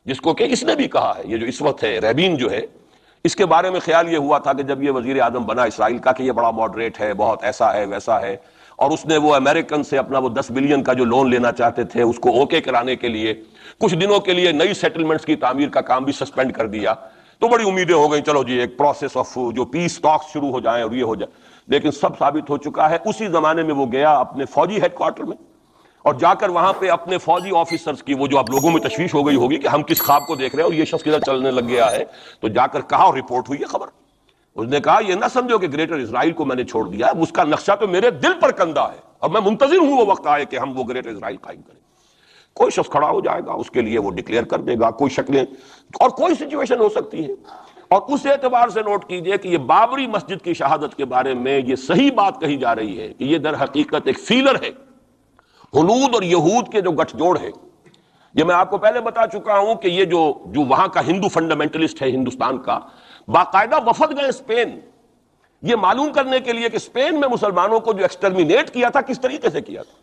جس کو کہ اس نے بھی کہا ہے۔ یہ جو اس وقت ہے ریبین جو ہے، اس کے بارے میں خیال یہ ہوا تھا کہ جب یہ وزیر اعظم بنا اسرائیل کا کہ یہ بڑا ماڈریٹ ہے، بہت ایسا ہے ویسا ہے، اور اس نے وہ امریکن سے اپنا وہ 10 بلین کا جو لون لینا چاہتے تھے اس کو اوکے کرانے کے لیے کچھ دنوں کے لیے نئی سیٹلمنٹس کی تعمیر کا کام بھی سسپینڈ کر دیا۔ تو بڑی امیدیں ہو گئیں، چلو جی ایک پروسیس آف جو پیس ٹاکس شروع ہو جائیں اور یہ ہو جائے، لیکن سب ثابت ہو چکا ہے۔ اسی زمانے میں وہ گیا اپنے فوجی ہیڈ کوارٹر میں، اور جا کر وہاں پہ اپنے فوجی آفیسرز کی وہ جو اب لوگوں میں تشویش ہو گئی ہوگی کہ ہم کس خواب کو دیکھ رہے ہیں اور یہ شخص کدھر چلنے لگ گیا ہے، تو جا کر کہا، اور رپورٹ ہوئی ہے خبر، اس نے کہا یہ نہ سمجھو کہ گریٹر اسرائیل کو میں نے چھوڑ دیا، اس کا نقشہ تو میرے دل پر کندہ ہے، اور میں منتظر ہوں وہ وقت آئے کہ ہم وہ گریٹر اسرائیل قائم کریں۔ کوئی شخص کھڑا ہو جائے گا، اس کے لیے وہ ڈکلیئر کر دے گا، کوئی شکلیں اور کوئی سچویشن ہو سکتی ہے۔ اور اس اعتبار سے نوٹ کیجئے کہ یہ بابری مسجد کی شہادت کے بارے میں یہ صحیح بات کہی جا رہی ہے کہ یہ در حقیقت ایک فیلر ہے ہنود اور یہود کے جو گٹھ جوڑ ہے۔ یہ میں آپ کو پہلے بتا چکا ہوں کہ یہ جو وہاں کا ہندو فنڈامنٹلسٹ ہے ہندوستان کا، باقاعدہ وفد گئے اسپین، یہ معلوم کرنے کے لیے کہ اسپین میں مسلمانوں کو جو ایکسٹرمینیٹ کیا تھا کس طریقے سے کیا تھا۔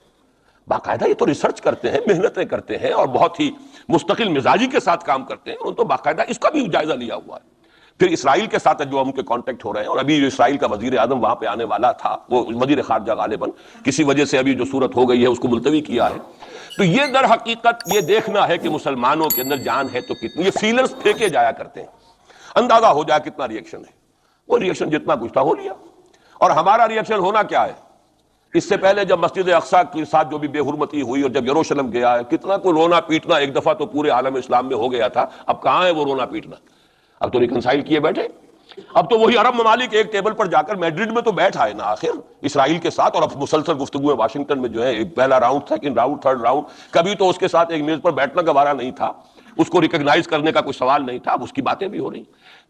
باقاعدہ یہ تو ریسرچ کرتے ہیں، محنتیں کرتے ہیں، اور بہت ہی مستقل مزاجی کے ساتھ کام کرتے ہیں، انہوں نے تو باقاعدہ اس کا بھی جائزہ لیا ہوا ہے۔ پھر اسرائیل کے ساتھ جو ان کے کانٹیکٹ ہو رہے ہیں، اور ابھی جو اسرائیل کا وزیر اعظم وہاں پہ آنے والا تھا، وہ وزیر خارجہ غالباً کسی وجہ سے ابھی جو صورت ہو گئی ہے اس کو ملتوی کیا ہے. تو یہ در حقیقت یہ دیکھنا ہے کہ مسلمانوں کے اندر جان ہے تو کتنی. یہ فیلرز پھینکے جایا کرتے ہیں، اندازہ ہو جائے کتنا ریئیکشن ہے. وہ ریئیکشن جتنا کچھ تھا ہو لیا. اور ہمارا ریئیکشن ہونا کیا ہے؟ اس سے پہلے جب مسجد اقصیٰ کے ساتھ جو بھی بے حرمتی ہوئی اور جب یروشلم گیا ہے، کتنا کوئی رونا پیٹنا ایک دفعہ تو پورے عالم اسلام میں ہو گیا تھا. اب کہاں ہے وہ رونا پیٹنا؟ اب تو ریکنسائل کیے بیٹھے. اب تو وہی عرب ممالک ایک ٹیبل پر جا کر میڈرڈ میں تو بیٹھ آئے نا آخر اسرائیل کے ساتھ، اور اب مسلسل گفتگو واشنگٹن میں جو ہے ایک پہلا round, second round, third round. کبھی تو اس کے ساتھ ایک میز پر بیٹھنا گوارا نہیں تھا، اس کو ریکگنائز کرنے کا کوئی سوال نہیں تھا. اب اس کی باتیں بھی ہو رہی.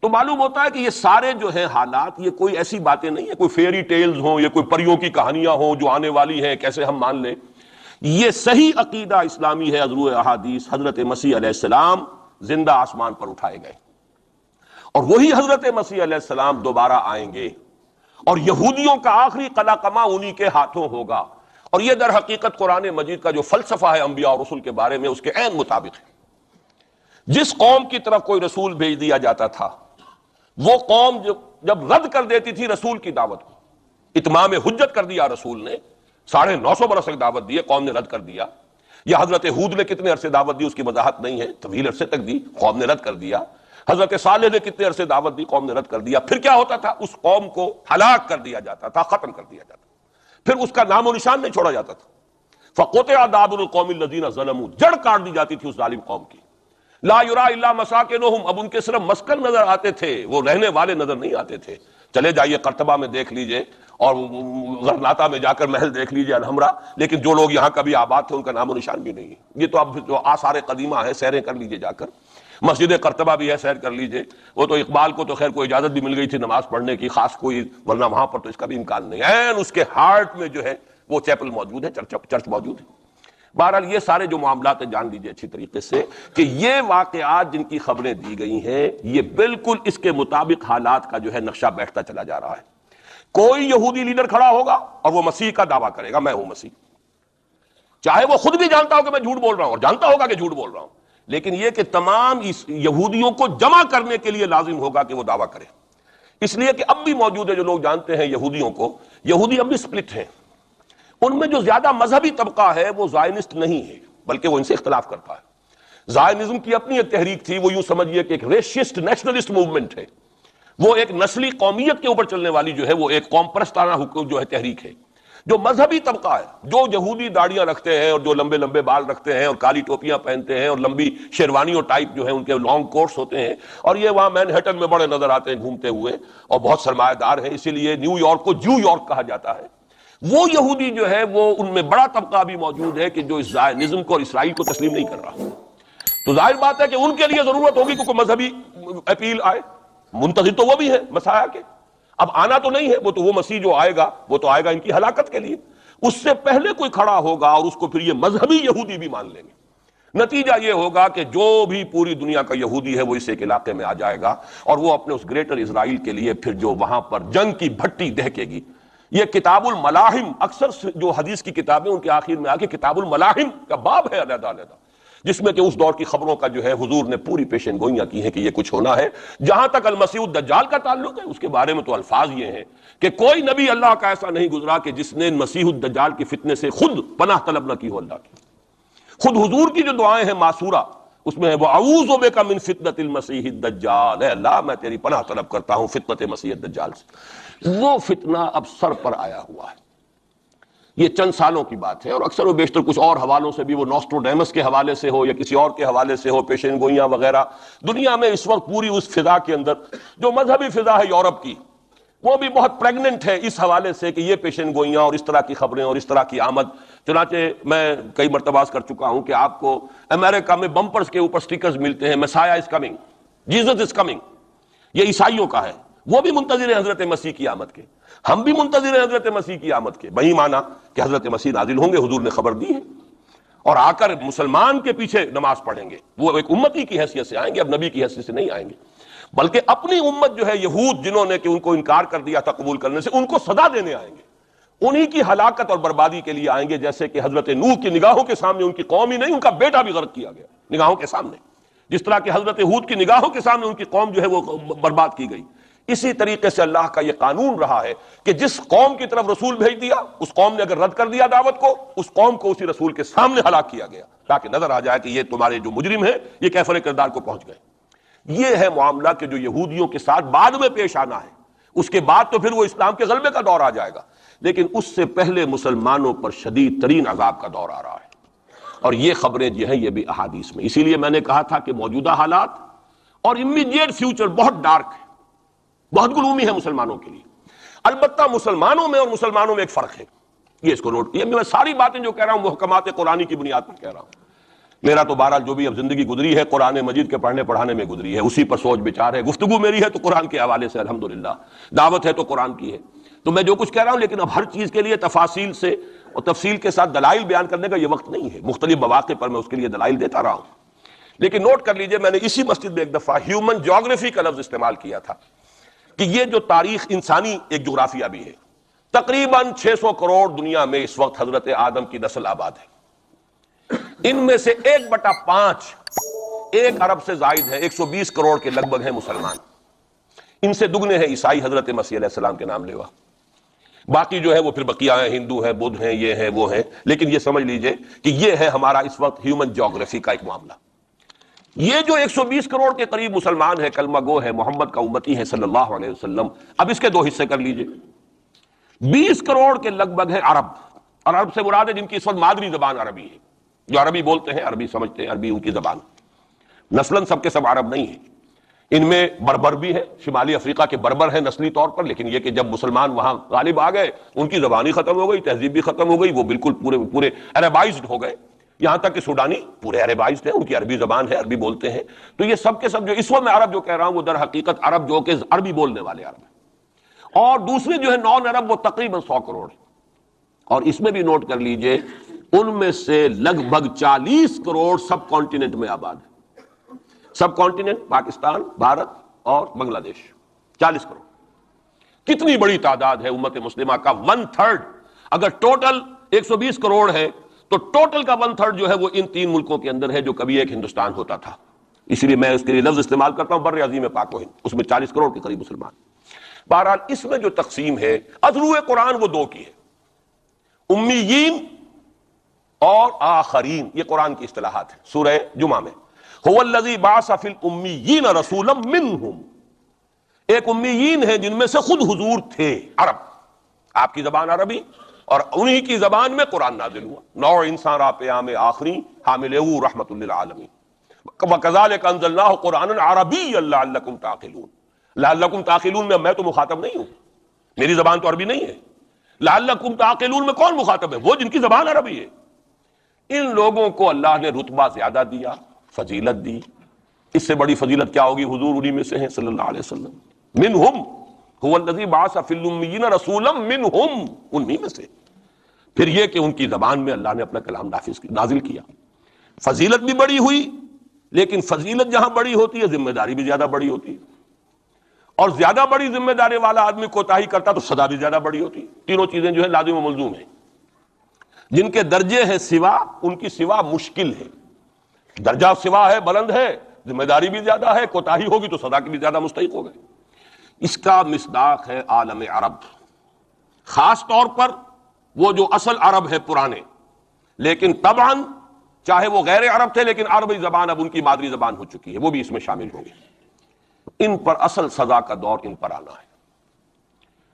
تو معلوم ہوتا ہے کہ یہ سارے جو ہیں حالات، یہ کوئی ایسی باتیں نہیں ہیں کوئی فیری ٹیلز ہوں، یہ کوئی پریوں کی کہانیاں ہوں جو آنے والی ہیں کیسے ہم مان لیں. یہ صحیح عقیدہ اسلامی ہے. حضور احادیث حضرت مسیح علیہ السلام زندہ آسمان پر اٹھائے گئے، اور وہی حضرت مسیح علیہ السلام دوبارہ آئیں گے، اور یہودیوں کا آخری قلع قمع انہی کے ہاتھوں ہوگا. اور یہ در حقیقت قرآن مجید کا جو فلسفہ ہے انبیاء اور رسول کے بارے میں، اس کے عین مطابق ہے. جس قوم کی طرف کوئی رسول بھیج دیا جاتا تھا، وہ قوم جب رد کر دیتی تھی رسول کی دعوت کو، اتمام حجت کر دیا رسول نے، 950 برس تک دعوت دی، قوم نے رد کر دیا. یا حضرت ہود نے کتنے عرصے دعوت دی اس کی وضاحت نہیں ہے، طویل عرصے تک دی، قوم نے رد کر دیا. حضرت صالح نے کتنے عرصے دعوت دی، قوم نے رد کر دیا. پھر کیا ہوتا تھا؟ اس قوم کو ہلاک کر دیا جاتا تھا، ختم کر دیا جاتا تھا، پھر اس کا نام و نشان نہیں چھوڑا جاتا تھا. فقطع دابر القوم الذین ظلموا، جڑ کاٹ دی جاتی تھی اس ظالم قوم کی. لا یرا الا مساکنہم، اب ان کے صرف مسکن نظر آتے تھے، وہ رہنے والے نظر نہیں آتے تھے. چلے جائیے قرطبہ میں دیکھ لیجئے، اور غرناطہ میں جا کر محل دیکھ لیجئے الحمرا، لیکن جو لوگ یہاں کبھی آباد تھے ان کا نام و نشان بھی نہیں ہے. یہ تو اب جو آثار قدیمہ ہے، سیریں کر لیجئے جا کر. مسجد قرطبہ بھی ہے، سیر کر لیجئے. وہ تو اقبال کو تو خیر کوئی اجازت بھی مل گئی تھی نماز پڑھنے کی خاص کوئی، ورنہ وہاں پر تو اس کا بھی امکان نہیں. این اس کے ہارٹ میں جو ہے وہ چیپل موجود ہے، چرچ موجود ہے. بہرحال یہ سارے جو معاملات ہیں جان لیجئے اچھی طریقے سے کہ یہ واقعات جن کی خبریں دی گئی ہیں، یہ بالکل اس کے مطابق حالات کا جو ہے نقشہ بیٹھتا چلا جا رہا ہے. کوئی یہودی لیڈر کھڑا ہوگا اور وہ مسیح کا دعویٰ کرے گا، میں ہوں مسیح، چاہے وہ خود بھی جانتا ہو کہ میں جھوٹ بول رہا ہوں، اور جانتا ہوگا کہ جھوٹ بول رہا ہوں، لیکن یہ کہ تمام اس یہودیوں کو جمع کرنے کے لیے لازم ہوگا کہ وہ دعویٰ کرے. اس لیے کہ اب بھی موجود ہے جو لوگ جانتے ہیں یہودیوں کو، یہودی اب بھی سپلٹ ہیں. ان میں جو زیادہ مذہبی طبقہ ہے وہ زائنسٹ نہیں ہے، بلکہ وہ ان سے اختلاف کرتا ہے. زائنزم کی اپنی ایک تحریک تھی، وہ یوں سمجھیے کہ ایک ریشسٹ نیشنلسٹ موومنٹ ہے. وہ ایک نسلی قومیت کے اوپر چلنے والی جو ہے وہ ایک قوم پرستانہ جو ہے تحریک ہے. جو مذہبی طبقہ ہے، جو یہودی داڑیاں رکھتے ہیں اور جو لمبے لمبے بال رکھتے ہیں اور کالی ٹوپیاں پہنتے ہیں اور لمبی شیروانیوں ٹائپ جو ہے ان کے لانگ کوٹس ہوتے ہیں، اور یہ وہاں مینہٹن میں بڑے نظر آتے ہیں گھومتے ہوئے، اور بہت سرمایہ دار ہیں، اسی لیے نیو یارک کو جو یارک کہا جاتا ہے. وہ یہودی جو ہے وہ ان میں بڑا طبقہ بھی موجود ہے کہ جو اس زائنزم کو اور اسرائیل کو تسلیم نہیں کر رہا. تو ظاہر بات ہے کہ ان کے لیے ضرورت ہوگی کہ کوئی مذہبی اپیل آئے. منتظر تو وہ بھی ہے مسیح کے، اب آنا تو نہیں ہے، وہ مسیح جو آئے گا وہ تو آئے گا ان کی ہلاکت کے لیے. اس سے پہلے کوئی کھڑا ہوگا اور اس کو پھر یہ مذہبی یہودی بھی مان لیں گے. نتیجہ یہ ہوگا کہ جو بھی پوری دنیا کا یہودی ہے وہ اس ایک علاقے میں آ جائے گا، اور وہ اپنے اس گریٹر اسرائیل کے لیے پھر جو وہاں پر جنگ کی بھٹی دہکے گی. یہ کتاب الملاحم، اکثر جو حدیث کی کتابیں ان کے آخر میں آگے کتاب الملاحم کا باب ہے علیحدہ علیحدہ، جس میں کہ اس دور کی خبروں کا جو ہے حضور نے پوری پیشن گوئیاں کی ہیں کہ یہ کچھ ہونا ہے. جہاں تک المسیح الدجال کا تعلق ہے، اس کے بارے میں تو الفاظ یہ ہیں کہ کوئی نبی اللہ کا ایسا نہیں گزرا کہ جس نے مسیح الدجال کے فتنے سے خود پناہ طلب نہ کی ہو اللہ کی. خود حضور کی جو دعائیں ہیں معصورہ، اس میں ہے وَأَعُوذُ بِكَ مِن فِتْنَةِ الْمَسِيحِ الدَّجَّالِ، اے اللہ میں تیری پناہ طلب کرتا ہوں فتنت مسیح الدجال سے. وہ فتنہ اب سر پر آیا ہوا ہے. یہ چند سالوں کی بات ہے، اور اکثر و بیشتر کچھ اور حوالوں سے بھی، وہ نوسٹروڈیمس کے حوالے سے ہو یا کسی اور کے حوالے سے ہو، پیشین گوئیاں وغیرہ. دنیا میں اس وقت پوری اس فضا کے اندر جو مذہبی فضا ہے یورپ کی، وہ بھی بہت پریگننٹ ہے اس حوالے سے کہ یہ پیشین گوئیاں اور اس طرح کی خبریں اور اس طرح کی آمد. چنانچہ میں کئی مرتبہ کر چکا ہوں کہ آپ کو امریکہ میں بمپرز کے اوپر سٹیکرز ملتے ہیں، مسیح is coming, Jesus is coming. یہ عیسائیوں کا ہے، وہ بھی منتظر ہیں حضرت مسیح کی آمد کے. ہم بھی منتظر ہیں حضرت مسیح کی آمد کے. وہی مانا کہ حضرت مسیح نازل ہوں گے، حضور نے خبر دی ہے، اور آ کر مسلمان کے پیچھے نماز پڑھیں گے. وہ ایک امتی کی حیثیت سے آئیں گے، اب نبی کی حیثیت سے نہیں آئیں گے، بلکہ اپنی امت جو ہے یہود جنہوں نے کہ ان کو انکار کر دیا تھا قبول کرنے سے، ان کو سزا دینے آئیں گے. انہی کی ہلاکت اور بربادی کے لیے آئیں گے، جیسے کہ حضرت نوح کی نگاہوں کے سامنے ان کی قوم ہی نہیں، ان کا بیٹا بھی غرق کیا گیا نگاہوں کے سامنے. جس طرح کہ حضرت ہود کی نگاہوں کے سامنے ان کی قوم جو ہے وہ برباد کی گئی، اسی طریقے سے اللہ کا یہ قانون رہا ہے کہ جس قوم کی طرف رسول بھیج دیا، اس قوم نے اگر رد کر دیا دعوت کو، اس قوم کو اسی رسول کے سامنے ہلاک کیا گیا، تاکہ نظر آ جائے کہ یہ تمہارے جو مجرم ہیں یہ کیفر کردار کو پہنچ گئے۔ یہ ہے معاملہ کہ جو یہودیوں کے ساتھ بعد میں پیش آنا ہے، اس کے بعد تو پھر وہ اسلام کے غلبے کا دور آ جائے گا، لیکن اس سے پہلے مسلمانوں پر شدید ترین عذاب کا دور آ رہا ہے، اور یہ خبریں جو ہیں یہ بھی احادیث میں۔ اسی لیے میں نے کہا تھا کہ موجودہ حالات اور امیڈیٹ فیوچر بہت ڈارک ہے، بہت گلومی ہے مسلمانوں کے لیے۔ البتہ مسلمانوں میں اور مسلمانوں میں ایک فرق ہے، یہ اس کو نوٹ، یہ میں ساری باتیں جو کہہ رہا ہوں محکمات قرآنی کی بنیاد پر کہہ رہا ہوں۔ میرا تو بہرحال جو بھی اب زندگی گزری ہے قرآن مجید کے پڑھنے پڑھانے میں گزری ہے، اسی پر سوچ بچار ہے، گفتگو میری ہے تو قرآن کے حوالے سے الحمدللہ، دعوت ہے تو قرآن کی ہے، تو میں جو کچھ کہہ رہا ہوں، لیکن اب ہر چیز کے لیے تفاصیل سے اور تفصیل کے ساتھ دلائل بیان کرنے کا یہ وقت نہیں ہے، مختلف مواقع پر میں اس کے لیے دلائل دیتا رہا ہوں۔ لیکن نوٹ کر لیجئے، میں نے اسی مسجد میں ایک دفعہ ہیومن جیوگرافی کا لفظ استعمال کیا تھا کہ یہ جو تاریخ انسانی ایک جغرافیہ بھی ہے، تقریباً 600 کروڑ دنیا میں اس وقت حضرت آدم کی نسل آباد ہے، ان میں سے 1/5 ایک ارب سے زائد ہے، 120 کروڑ کے لگ بھگ ہیں مسلمان، ان سے دگنے ہیں عیسائی حضرت مسیح علیہ السلام کے نام لیوا، باقی جو ہے وہ پھر بقیہ ہیں، ہندو ہیں، بدھ ہیں، یہ ہیں وہ ہیں، لیکن یہ سمجھ لیجئے کہ یہ ہے ہمارا اس وقت ہیومن جیوگرافی کا ایک معاملہ۔ یہ جو 120 کروڑ کے قریب مسلمان ہے، کلمہ گو ہے، محمد کا امتی ہے صلی اللہ علیہ وسلم، اب اس کے دو حصے کر لیجئے۔ 20 کروڑ کے لگ بھگ ہے عرب، اور عرب سے مراد ہے جن کی اس وقت مادری زبان عربی ہے، جو عربی بولتے ہیں، عربی سمجھتے ہیں، عربی ان کی زبان، نسلاً سب کے سب عرب نہیں ہیں، ان میں بربر بھی ہے، شمالی افریقہ کے بربر ہیں نسلی طور پر، لیکن یہ کہ جب مسلمان وہاں غالب آ گئے ان کی زبان ہی ختم ہو گئی، تہذیب بھی ختم ہو گئی، وہ بالکل پورے عربائزڈ ہو گئے، یہاں تک کہ سوڈانی پورے عربائزڈ ہیں، ان کی عربی زبان ہے، عربی بولتے ہیں، تو یہ سب کے سب جو اس وقت میں عرب جو کہہ رہا ہوں وہ در حقیقت عرب جو کہ عربی بولنے والے عرب ہیں، اور دوسرے جو ہے نان عرب وہ تقریباً 100 کروڑ ہیں، اور اس میں بھی نوٹ کر لیجئے ان میں سے لگ بھگ 40 کروڑ سب کانٹیننٹ میں آباد ہے، سب کانٹیننٹ پاکستان، بھارت اور بنگلہ دیش، 40 کروڑ، کتنی بڑی تعداد ہے امت مسلمہ کا 1/3، اگر ٹوٹل 120 کروڑ ہے تو ٹوٹل کا 1/3 جو ہے وہ ان 3 ملکوں کے اندر ہے جو کبھی ایک ہندوستان ہوتا تھا، اسی لیے میں اس کے لیے لفظ استعمال کرتا ہوں بر عظیم پاک و ہند، اس میں 40 کروڑ کے قریب مسلمان۔ بہرحال اس میں جو تقسیم ہے اضروع قرآن وہ 2 کی ہے، امیین اور آخرین، یہ قرآن کی اصطلاحات ہیں سورہ جمعہ میں، هو الذی بعث فی الامیین رسولا منہم، ایک امیین ہیں جن میں سے خود حضور تھے، عرب، آپ کی زبان عربی، اور انہی کی زبان میں قرآن نازل ہوا، نوع انسان را پیام آخری حامل او رحمت للعالمین، وکذالک انزلناہ قرآنا عربیا لعلکم تعقلون، لعلکم تعقلون میں تو مخاطب نہیں ہوں، میری زبان تو عربی نہیں ہے، لعلکم تعقلون میں کون مخاطب ہے؟ وہ جن کی زبان عربی ہے۔ ان لوگوں کو اللہ نے رتبہ زیادہ دیا، فضیلت دی، اس سے بڑی فضیلت کیا ہوگی؟ حضور انہی میں سے ہیں صلی اللہ علیہ وسلم، منہم هو الذی بعث فی الامیین رسولا منہم، انہی میں سے، پھر یہ کہ ان کی زبان میں اللہ نے اپنا کلام نازل کیا، فضیلت بھی بڑی ہوئی، لیکن فضیلت جہاں بڑی ہوتی ہے ذمہ داری بھی زیادہ بڑی ہوتی ہے، اور زیادہ بڑی ذمہ داری والا آدمی کوتاہی کرتا تو سزا بھی زیادہ بڑی ہوتی ہے، تینوں چیزیں جو ہے لازم و ملزوم ہیں، جن کے درجے ہیں سوا، ان کی سوا مشکل ہے، درجہ سوا ہے، بلند ہے، ذمہ داری بھی زیادہ ہے، کوتاہی ہوگی تو سزا کی بھی زیادہ مستحق ہو گئے۔ اس کا مصداق ہے عالم عرب، خاص طور پر وہ جو اصل عرب ہے پرانے، لیکن طبعاً چاہے وہ غیر عرب تھے لیکن عربی زبان اب ان کی مادری زبان ہو چکی ہے، وہ بھی اس میں شامل ہوں گے، ان پر اصل سزا کا دور ان پر آنا ہے۔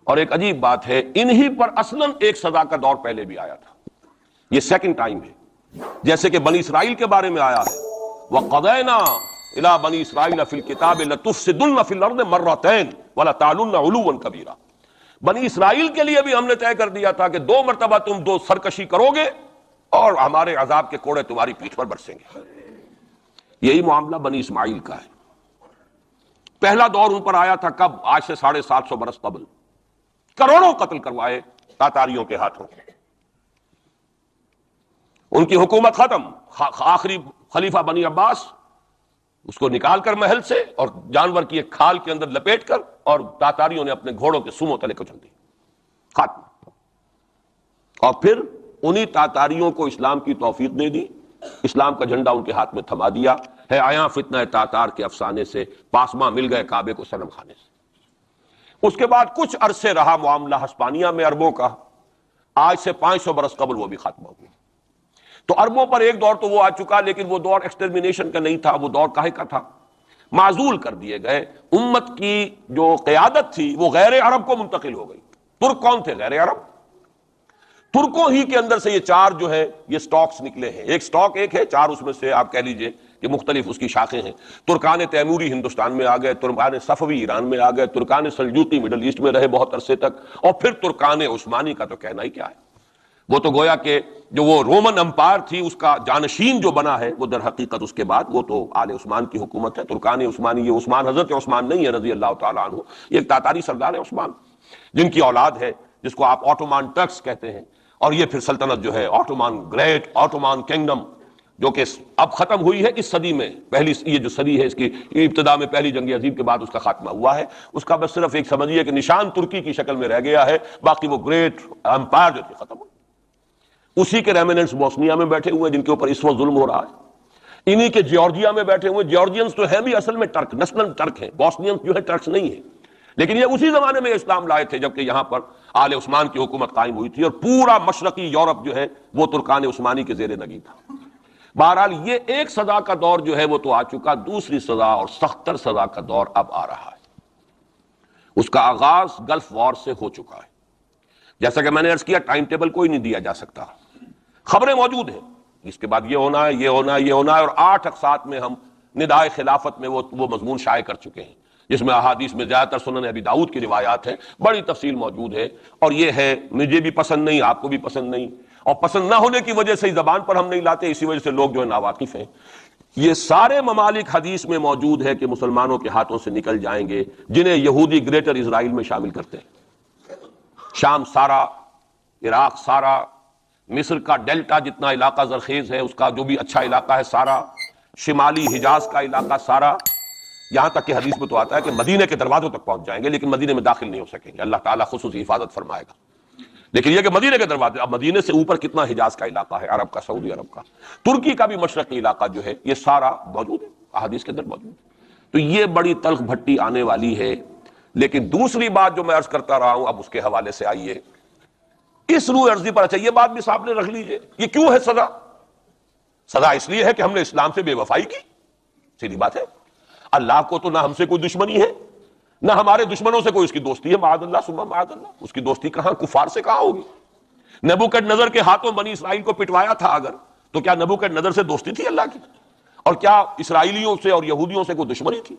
اور ایک عجیب بات ہے، انہی پر اصلاً ایک سزا کا دور پہلے بھی آیا تھا، یہ سیکنڈ ٹائم ہے، جیسے کہ بنی اسرائیل کے بارے میں آیا ہے، وَقَضَيْنَا إِلَىٰ بَنِي إِسْرَائِيلَ فِي الْكِتَابِ لَتُفْسِدُنَّ فِي الْأَرْضِ مَرَّتَيْنِ وَلَتَعْلُنَّ عُلُوًّا كَبِيرًا، بنی اسرائیل کے لیے بھی ہم نے طے کر دیا تھا کہ 2 مرتبہ تم سرکشی کرو گے اور ہمارے عذاب کے کوڑے تمہاری پیٹھ پر برسیں گے۔ یہی معاملہ بنی اسماعیل کا ہے، پہلا دور ان پر آیا تھا کب؟ آج سے 750 برس قبل، کروڑوں قتل کروائے تاتاریوں کے ہاتھوں، ان کی حکومت ختم، آخری خلیفہ بنی عباس اس کو نکال کر محل سے اور جانور کی ایک کھال کے اندر لپیٹ کر، اور تاتاریوں نے اپنے گھوڑوں کے سموں تلے کچل دی، ختم۔ اور پھر انہی تاتاریوں کو اسلام کی توفیق دے دی، اسلام کا جھنڈا ان کے ہاتھ میں تھما دیا، ہے آیا فتنہ تاتار کے افسانے سے، پاسماں مل گئے کعبے کو صنم خانے سے۔ اس کے بعد کچھ عرصے رہا معاملہ ہسپانیہ میں عربوں کا، آج سے 500 برس قبل وہ بھی ختم ہو گیا۔ تو عربوں پر ایک دور تو وہ آ چکا، لیکن وہ دور ایکسٹرمینیشن کا نہیں تھا، وہ دور کاہے کا تھا؟ معزول کر دیے گئے، امت کی جو قیادت تھی وہ غیر عرب کو منتقل ہو گئی۔ ترک کون تھے؟ غیر عرب۔ ترکوں ہی کے اندر سے یہ چار جو ہے یہ سٹاکس نکلے ہیں، ایک سٹاک ایک ہے، چار اس میں سے آپ کہہ لیجئے کہ مختلف اس کی شاخیں ہیں۔ ترکان تیموری ہندوستان میں آ گئے، ترکان صفوی ایران میں آ گئے، ترکان سلجوقی مڈل ایسٹ میں رہے بہت عرصے تک، اور پھر ترکان عثمانی کا تو کہنا ہی کیا ہے۔ وہ تو گویا کہ جو وہ رومن امپائر تھی اس کا جانشین جو بنا ہے، وہ در حقیقت اس کے بعد وہ تو آل عثمان کی حکومت ہے۔ ترکان عثمانی، یہ عثمان حضرت عثمان نہیں ہے رضی اللہ تعالیٰ عنہ، یہ ایک تاتاری سردار ہے عثمان، جن کی اولاد ہے جس کو آپ آٹومان ٹرکس کہتے ہیں، اور یہ پھر سلطنت جو ہے آٹومان گریٹ آٹومان کنگڈم، جو کہ اب ختم ہوئی ہے اس صدی میں، پہلی یہ جو صدی ہے اس کی ابتدا میں پہلی جنگ عظیم کے بعد اس کا خاتمہ ہوا ہے، اس کا بس صرف ایک سمجھیے کہ نشان ترکی کی شکل میں رہ گیا ہے، باقی وہ گریٹ امپائر جو تھی ختم ہوئی۔ اسی کے ریمننٹس بوسنیا میں بیٹھے ہوئے ہیں جن کے اوپر اس وقت ظلم ہو رہا ہے، انہی کے جارجیا میں بیٹھے ہوئے، جارجینز تو ہیں بھی اصل میں ٹرک، نسلن ٹرک ہیں، بوسنینز جو ہے ٹرکس نہیں ہیں، لیکن یہ اسی زمانے میں اسلام لائے تھے جبکہ یہاں پر آل عثمان کی حکومت قائم ہوئی تھی، اور پورا مشرقی یورپ جو ہے وہ ترکان عثمانی کے زیر نگین تھا۔ بہرحال یہ ایک سزا کا دور جو ہے وہ تو آ چکا، دوسری سزا اور سختر سزا کا دور اب آ رہا ہے۔ اس کا آغاز گلف وار سے ہو چکا ہے۔ جیسا کہ میں نے عرض کیا، ٹائم ٹیبل کوئی نہیں دیا جا سکتا، خبریں موجود ہیں، اس کے بعد یہ ہونا ہے، یہ ہونا ہے، یہ ہونا ہے، اور 8 اقساط میں ہم ندائے خلافت میں وہ مضمون شائع کر چکے ہیں، جس میں احادیث میں زیادہ تر سنن ابی داؤد کی روایات ہیں، بڑی تفصیل موجود ہے، اور یہ ہے مجھے بھی پسند نہیں، آپ کو بھی پسند نہیں، اور پسند نہ ہونے کی وجہ سے ہی زبان پر ہم نہیں لاتے، اسی وجہ سے لوگ جو ہے ناواقف ہیں۔ یہ سارے ممالک حدیث میں موجود ہے کہ مسلمانوں کے ہاتھوں سے نکل جائیں گے، جنہیں یہودی گریٹر اسرائیل میں شامل کرتے ہیں۔ شام سارا، عراق سارا، مصر کا ڈیلٹا جتنا علاقہ زرخیز ہے اس کا جو بھی اچھا علاقہ ہے سارا، شمالی حجاز کا علاقہ سارا، یہاں تک کہ حدیث میں تو آتا ہے کہ مدینے کے دروازوں تک پہنچ جائیں گے، لیکن مدینے میں داخل نہیں ہو سکیں گے، اللہ تعالیٰ خصوصی حفاظت فرمائے گا۔ لیکن یہ کہ مدینے کے دروازے، اب مدینے سے اوپر کتنا حجاز کا علاقہ ہے، عرب کا، سعودی عرب کا، ترکی کا بھی مشرقی علاقہ جو ہے، یہ سارا موجود ہے، احادیث کے اندر موجود ہے۔ تو یہ بڑی تلخ بھٹی آنے والی ہے۔ لیکن دوسری بات جو میں عرض کرتا رہا ہوں، اب اس کے حوالے سے آئیے اس روح عرضی پر، اچھا یہ بات بھی سامنے رکھ لیجئے، یہ کیوں ہے سزا؟ سزا اس لیے ہے کہ ہم نے اسلام سے بے وفائی کی، سیدھی بات ہے۔ اللہ کو تو نہ ہم سے کوئی دشمنی ہے، نہ ہمارے دشمنوں سے کوئی اس کی دوستی ہے، معاذ اللہ ثم معاذ اللہ، اس کی دوستی کہاں کفار سے کہاں ہوگی؟ نبوکدنضر کے ہاتھوں بنی اسرائیل کو پٹوایا تھا اگر، تو کیا نبوکدنضر سے دوستی تھی اللہ کی؟ اور کیا اسرائیلیوں سے اور یہودیوں سے کوئی دشمنی تھی؟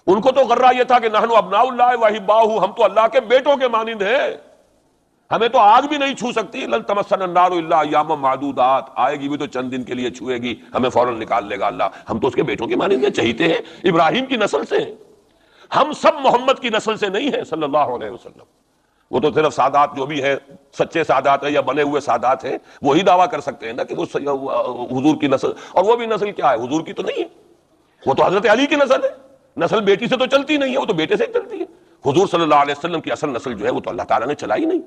ان کو تو غرہ یہ تھا کہ نحن ابناء اللہ واحباؤہ، ہم تو اللہ کے بیٹوں کے مانند ہیں، ہمیں تو آگ بھی نہیں چھو سکتی، لن تمسنا النار الا ایاما معدودات، آئے گی بھی تو چند دن کے لیے چھوئے گی، ہمیں فوراً نکال لے گا اللہ، ہم تو اس کے بیٹوں کے مانند ہیں، چہیتے ہیں، ابراہیم کی نسل سے ہیں، ہم سب محمد کی نسل سے نہیں ہیں صلی اللہ علیہ وسلم۔ وہ تو صرف سادات جو بھی ہیں، سچے سادات ہیں یا بنے ہوئے سادات ہیں، وہی دعویٰ کر سکتے ہیں نا کہ وہ حضور کی نسل، اور وہ بھی نسل کیا ہے، حضور کی تو نہیں ہے، وہ تو حضرت علی کی نسل ہے، نسل بیٹی سے تو چلتی نہیں ہے، وہ تو بیٹے سے چلتی ہے۔ حضور صلی اللہ علیہ وسلم کی اصل نسل جو ہے وہ تو اللہ تعالیٰ نے چلائی نہیں،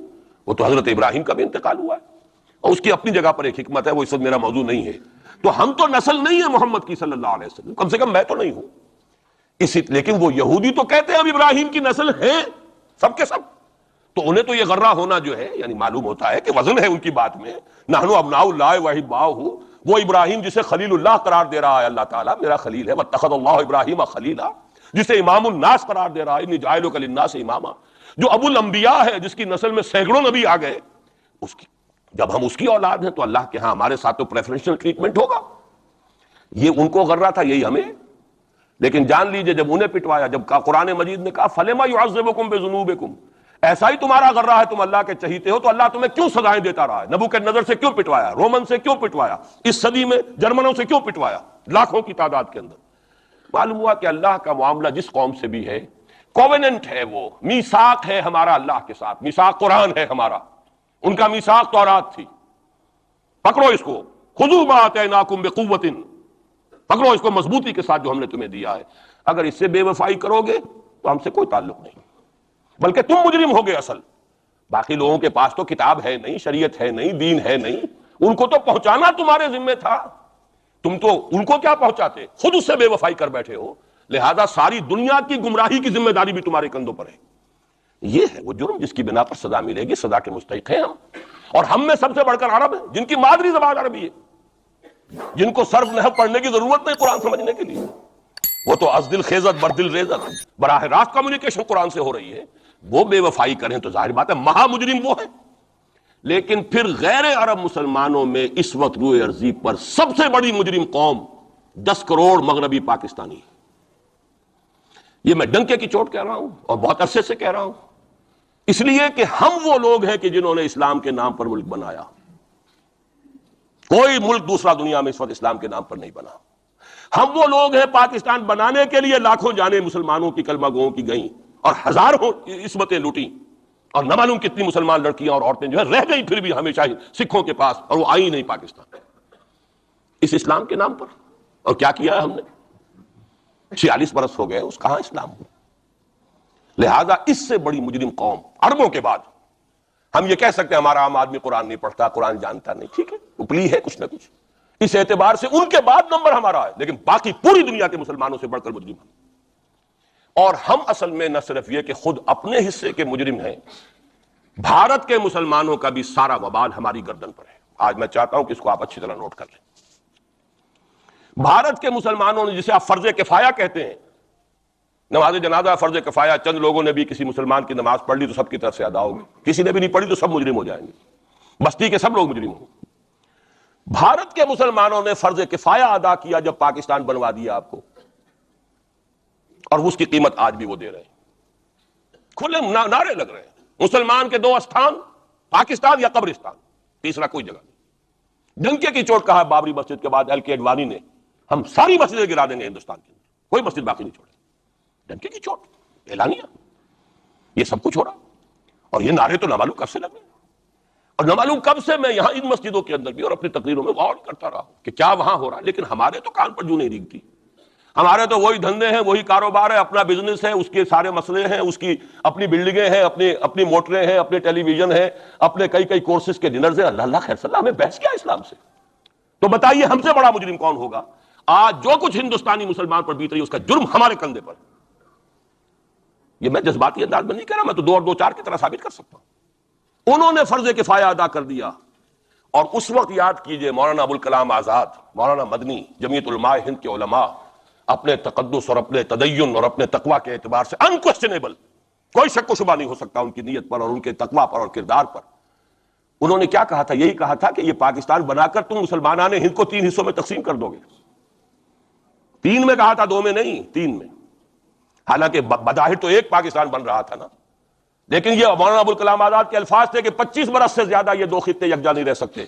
وہ تو حضرت ابراہیم کا بھی انتقال ہوا ہے، اور اس کی اپنی جگہ پر ایک حکمت ہے، وہ اس وقت میرا موضوع نہیں ہے۔ تو ہم تو نسل نہیں ہے محمد کی صلی اللہ علیہ وسلم، کم سے کم میں تو نہیں ہوں، لیکن وہ یہودی تو کہتے ہیں ہم ابراہیم کی نسل ہیں، سب کے سب، تو انہیں تو یہ غرہ ہونا جو ہے، یعنی معلوم ہوتا ہے کہ وزن ہے ان کی بات میں، نحن ابناء اللہ واحباؤہ، وہ ابراہیم جسے خلیل اللہ قرار دے رہا ہے اللہ تعالیٰ، میرا خلیل ہے، واتخذ اللہ ابراہیم خلیلا، جسے امام الناس قرار دے رہا ہے، انی جاعلک للناس اماما، جو ابو الانبیاء ہے، جس کی نسل میں سینکڑوں نبی آ گئے، اس کی جب ہم اس کی اولاد ہیں تو اللہ کے ہاں ہمارے ساتھ تو پریفرنشل ٹریٹمنٹ ہوگا۔ یہ ان کو غرہ تھا، یہی ہمیں۔ لیکن جان لیجئے جب انہیں پٹوایا، جب قرآن مجید نے کہا فَلِمَ يُعَذِّبُكُم بِذُنُوبِكُم، ایسا ہی تمہارا غرہ ہے، تم اللہ کے چہیتے ہو، تو اللہ تمہیں کیوں سزائیں دیتا رہا ہے؟ نبوکدنضر سے کیوں پٹوایا؟ رومن سے کیوں پٹوایا؟ اس صدی میں جرمنوں سے کیوں پٹوایا؟ لاکھوں کی تعداد کے اندر۔ معلوم ہوا کہ اللہ کا معاملہ جس قوم سے بھی ہے، کووننٹ ہے، وہ میثاق ہے ہمارا اللہ کے ساتھ، میثاق قرآن ہے ہمارا، ان کا میثاق تورات تھی، پکڑو اس کو، خذوا ما آتیناکم بقوۃ، پکڑو اس کو مضبوطی کے ساتھ جو ہم نے تمہیں دیا ہے، اگر اس سے بے وفائی کرو گے تو ہم سے کوئی تعلق نہیں، بلکہ تم مجرم ہوگے اصل۔ باقی لوگوں کے پاس تو کتاب ہے نہیں، شریعت ہے نہیں، دین ہے نہیں، ان کو تو پہنچانا تمہارے ذمہ تھا، تم تو ان کو کیا پہنچاتے، خود اس سے بے وفائی کر بیٹھے ہو، لہذا ساری دنیا کی گمراہی کی ذمہ داری بھی تمہارے کندھوں پر ہے۔ یہ ہے وہ جرم جس کی بنا پر سزا ملے گی، سزا کے مستحق ہیں ہم، اور ہم میں سب سے بڑھ کر عرب ہیں جن کی مادری زبان عربی ہے، جن کو صرف نحو پڑھنے کی ضرورت نہیں قرآن سمجھنے کے لیے، وہ تو از دل خیزت بر دل ریزت، براہ راست کمیونیکیشن قرآن سے ہو رہی ہے، وہ بے وفائی کریں تو ظاہر بات ہے مہا مجرم وہ ہے۔ لیکن پھر غیر عرب مسلمانوں میں اس وقت روئے ارضی پر سب سے بڑی مجرم قوم 10 کروڑ مغربی پاکستانی، یہ میں ڈنکے کی چوٹ کہہ رہا ہوں اور بہت عرصے سے کہہ رہا ہوں، اس لیے کہ ہم وہ لوگ ہیں کہ جنہوں نے اسلام کے نام پر ملک بنایا۔ کوئی ملک دوسرا دنیا میں اس وقت اسلام کے نام پر نہیں بنا۔ ہم وہ لوگ ہیں پاکستان بنانے کے لیے لاکھوں جانیں مسلمانوں کی کلمہ گوؤں کی گئیں اور ہزاروں عصمتیں لوٹیں، اور نہ معلوم کتنی مسلمان لڑکیاں اور عورتیں جو ہے رہ گئی پھر بھی ہمیشہ ہی سکھوں کے پاس، اور وہ آئی نہیں پاکستان اس اسلام کے نام پر۔ اور کیا کیا ہے ہم نے؟ 46 برس ہو گئے، اس کہاں اسلام ہو؟ لہذا اس سے بڑی مجرم قوم عربوں کے بعد ہم یہ کہہ سکتے ہیں ہمارا عام آدمی قرآن نہیں پڑھتا، قرآن جانتا نہیں، ٹھیک ہے، اپلی ہے کچھ نہ کچھ، اس اعتبار سے ان کے بعد نمبر ہمارا ہے، لیکن باقی پوری دنیا کے مسلمانوں سے بڑھ کر مجرم ہیں۔ اور ہم اصل میں نہ صرف یہ کہ خود اپنے حصے کے مجرم ہیں، بھارت کے مسلمانوں کا بھی سارا وبال ہماری گردن پر ہے۔ آج میں چاہتا ہوں کہ اس کو آپ اچھی طرح نوٹ کر لیں۔ بھارت کے مسلمانوں نے، جسے آپ فرض کفایہ کہتے ہیں، نماز جنازہ فرض کفایہ، چند لوگوں نے بھی کسی مسلمان کی نماز پڑھ لی تو سب کی طرف سے ادا ہوگی، کسی نے بھی نہیں پڑھی تو سب مجرم ہو جائیں گے، بستی کے سب لوگ مجرم ہوں۔ بھارت کے مسلمانوں نے فرض کفایہ ادا کیا جب پاکستان بنوا دیا آپ کو، اور اس کی قیمت آج بھی وہ دے رہے ہیں، کھلے نعرے لگ رہے ہیں مسلمان کے 2 استھان، پاکستان یا قبرستان، تیسرا کوئی جگہ نہیں۔ ڈنکے کی چوٹ کہا بابری مسجد کے بعد ایل کے اڈوانی نے، ہم ساری مسجدیں گرا دیں گے ہندوستان کے اندر، کوئی مسجد باقی نہیں چھوڑے۔ ڈنکے کی چوٹ، اعلانیہ، یہ سب کچھ ہو رہا، اور یہ نعرے تو نہ معلوم کب سے لگے، اور نہ معلوم کب سے میں یہاں ان مسجدوں کے اندر بھی اور اپنی تقریروں میں غور کرتا رہا ہوں کہ کیا وہاں ہو رہا، لیکن ہمارے تو کان پر جوں نہیں ریگتی۔ ہمارے تو وہی دھندے ہیں، وہی کاروبار ہے، اپنا بزنس ہے، اس کے سارے مسئلے ہیں، اس کی اپنی بلڈنگیں ہیں، اپنی موٹریں ہیں، اپنے ٹیلی ویژن ہیں، اپنے کئی کورسز کے ڈنرز ہیں۔ اللہ خیر صلی اللہ، ہمیں بحث کیا اسلام سے؟ تو بتائیے ہم سے بڑا مجرم کون ہوگا؟ آج جو کچھ ہندوستانی مسلمان پر بیت رہی ہے اس کا جرم ہمارے کندھے پر۔ یہ میں جذباتی انداز میں نہیں کہہ رہا، میں تو 2 اور 2 4 کی طرح ثابت کر سکتا ہوں۔ انہوں نے فرض کفایہ ادا کر دیا، اور اس وقت یاد کیجئے مولانا ابوالکلام آزاد، مولانا مدنی، جمعیت علماء ہند کے علماء اپنے تقدس اور اپنے تدین اور اپنے تقوی کے اعتبار سے انکویسچنیبل، کوئی شک و شبہ نہیں ہو سکتا ان کی نیت پر اور ان کے تقوی پر اور کردار پر، انہوں نے کیا کہا تھا؟ یہی کہا تھا کہ یہ پاکستان بنا کر تم مسلمانان ہند کو 3 حصوں میں تقسیم کر دو گے۔ 3 میں کہا تھا، 2 میں نہیں، 3 میں۔ حالانکہ بظاہر تو ایک پاکستان بن رہا تھا نا، لیکن یہ مولانا ابوالکلام آزاد کے الفاظ تھے کہ 25 برس سے زیادہ یہ 2 خطے یکجا نہیں رہ سکتے،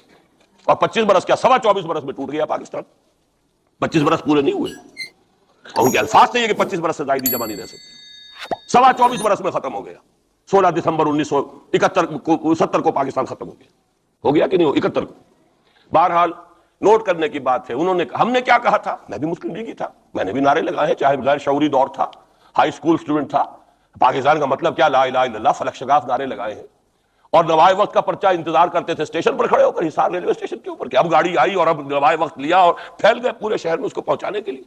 اور 25 برس کیا، 24.25 برس میں ٹوٹ گیا پاکستان، 25 برس پورے نہیں ہوئے، اور ان کے الفاظ تھے یہ کہ 25 برس سے زائد جمع نہیں رہ سکتے، 24.25 برس میں ختم ہو گیا۔ 16 دسمبر 1970 کو پاکستان ختم ہو گیا کہ نہیں، 71 کو۔ بہرحال نوٹ کرنے کی بات ہے، ہم نے کیا کہا تھا؟ میں بھی مسلم لیگی تھا، میں نے بھی نعرے لگائے ہیں، چاہے غیر شعوری دور تھا، ہائی اسکول اسٹوڈنٹ تھا، پاکستان کا مطلب کیا، لا الہ الا اللہ، فلک شگاف نعرے لگائے ہیں، اور نوائے وقت کا پرچہ انتظار کرتے تھے اسٹیشن پر کھڑے ہو کر، حصار ریلوے اسٹیشن کے اوپر، کہ اب گاڑی آئی اور اب نوائے وقت لیا اور پھیل گئے پورے شہر میں اس کو پہنچانے کے لیے۔